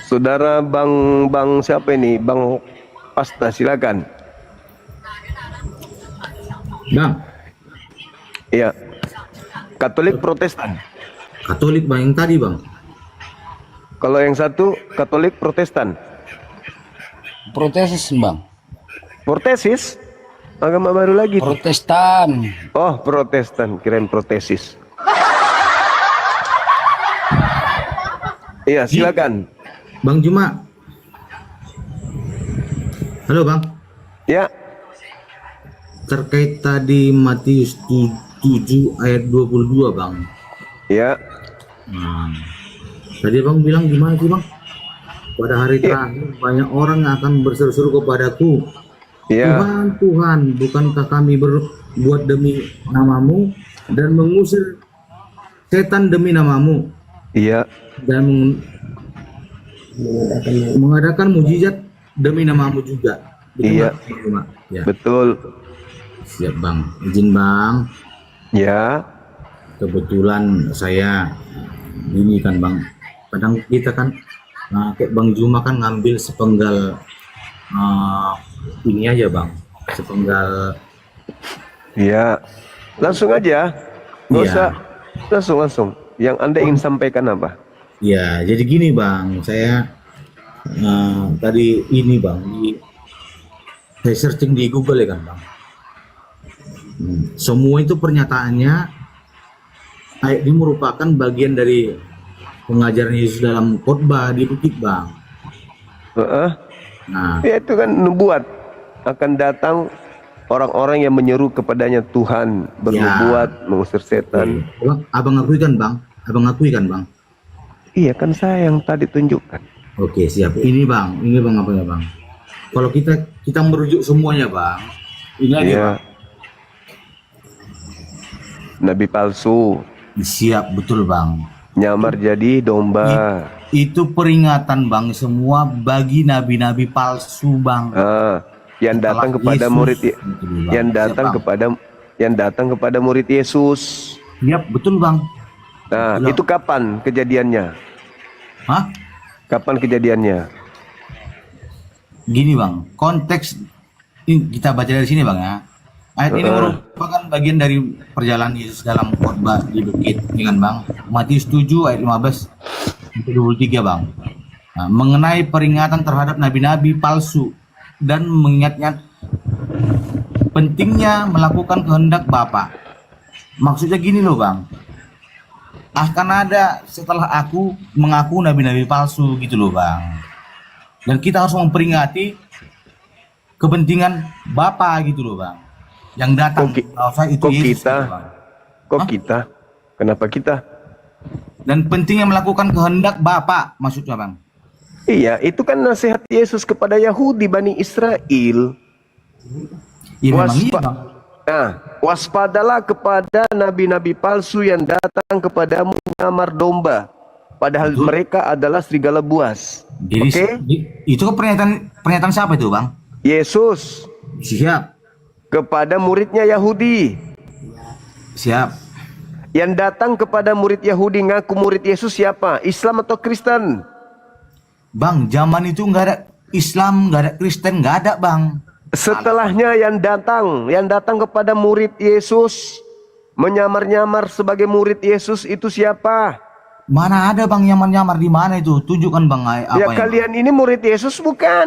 S5: Saudara Bang siapa ini? Bang Pasta, silakan.
S6: Bang.
S5: Iya. Katolik Protestan.
S6: Katolik bang yang tadi bang.
S5: Kalau yang satu Katolik Protestan.
S10: Protesis bang.
S5: Protesis? Agama baru lagi.
S10: Protestan.
S5: Oh, Protestan, kirain protesis. Iya, silakan.
S6: Bang Juma. Halo bang.
S5: Ya.
S6: Terkait tadi Matius 7 ayat 22 bang.
S5: Ya.
S6: Nah, tadi bang bilang gimana sih bang? Pada hari terakhir banyak orang yang akan berseru-seru kepadaku.
S5: Ya.
S6: Tuhan, Tuhan, bukankah kami berbuat demi namamu dan mengusir setan demi namamu?
S5: Iya.
S6: Dan mengadakan mujizat demi namamu juga. Betul
S5: Iya.
S6: nggak? Ya.
S5: Betul.
S6: Siap bang, izin bang.
S5: Ya.
S6: Kebetulan saya ini kan bang, kadang kita kan kayak Bang Juma kan ngambil sepenggal ini aja bang, sepenggal.
S5: Iya. Langsung aja. Nggak
S6: Iya.
S5: usah. Langsung. Yang Anda ingin sampaikan apa?
S6: Ya, jadi gini bang, saya tadi ini bang, saya searching di Google ya kan bang. Semua itu pernyataannya ayat ini merupakan bagian dari pengajaran Yesus dalam khotbah di bukit bang. Nah,
S5: Ya, itu kan nubuat akan datang orang-orang yang menyeru kepadanya Tuhan bernubuat mengusir setan.
S6: Abang akui kan bang? Abang akui kan bang?
S5: Iya kan saya yang tadi tunjukkan.
S6: Oke siap. Ini bang apa ya bang? Kalau kita merujuk semuanya bang, ini aja
S5: Iya.
S6: bang.
S5: Nabi palsu.
S6: Siap, betul bang.
S5: Nyamar jadi domba.
S6: Itu peringatan bang semua bagi nabi-nabi palsu bang.
S5: Yang datang
S6: Setelah
S5: kepada
S6: Yesus,
S5: murid
S6: gitu, Bang.
S5: yang datang
S6: Siap, Bang.
S5: kepada murid Yesus.
S6: Siap, betul bang.
S5: Nah,
S6: Betul.
S5: itu kapan kejadiannya?
S6: Hah?
S5: Kapan kejadiannya?
S6: Gini bang, konteks ini kita baca dari sini bang ya. Ayat ini merupakan bagian dari perjalanan Yesus dalam khotbah di bukit, ya kan bang? Matius 7 ayat 15 sampai 23 bang. Nah, mengenai peringatan terhadap nabi-nabi palsu dan mengingatnya pentingnya melakukan kehendak Bapa. Maksudnya gini loh bang, akan ada setelah aku mengaku nabi-nabi palsu gitu loh bang. Dan kita harus memperingati kepentingan Bapa gitu loh bang. Yang datang itu
S5: Kok
S6: Yesus
S5: kita?
S6: gitu, Bang.
S5: Kok kita? Kenapa kita?
S6: Dan pentingnya melakukan kehendak Bapa maksudnya bang.
S5: Iya, itu kan nasihat Yesus kepada Yahudi Bani Israel.
S6: Ya, memang iya, Bang.
S5: Nah, waspadalah kepada nabi-nabi palsu yang datang kepadamu menyamar domba, padahal mereka adalah serigala buas.
S6: Jadi itu pernyataan siapa itu bang?
S5: Yesus.
S6: Siap.
S5: Kepada muridnya Yahudi.
S6: Siap.
S5: Yang datang kepada murid Yahudi ngaku murid Yesus siapa? Islam atau Kristen?
S6: Bang, zaman itu nggak ada Islam, nggak ada Kristen, nggak ada bang.
S5: Setelahnya yang datang kepada murid Yesus, menyamar-nyamar sebagai murid Yesus itu siapa?
S6: Mana ada bang nyamar-nyamar di mana itu? Tunjukkan bang apa
S5: Ya
S6: yang
S5: kalian ini murid Yesus bukan?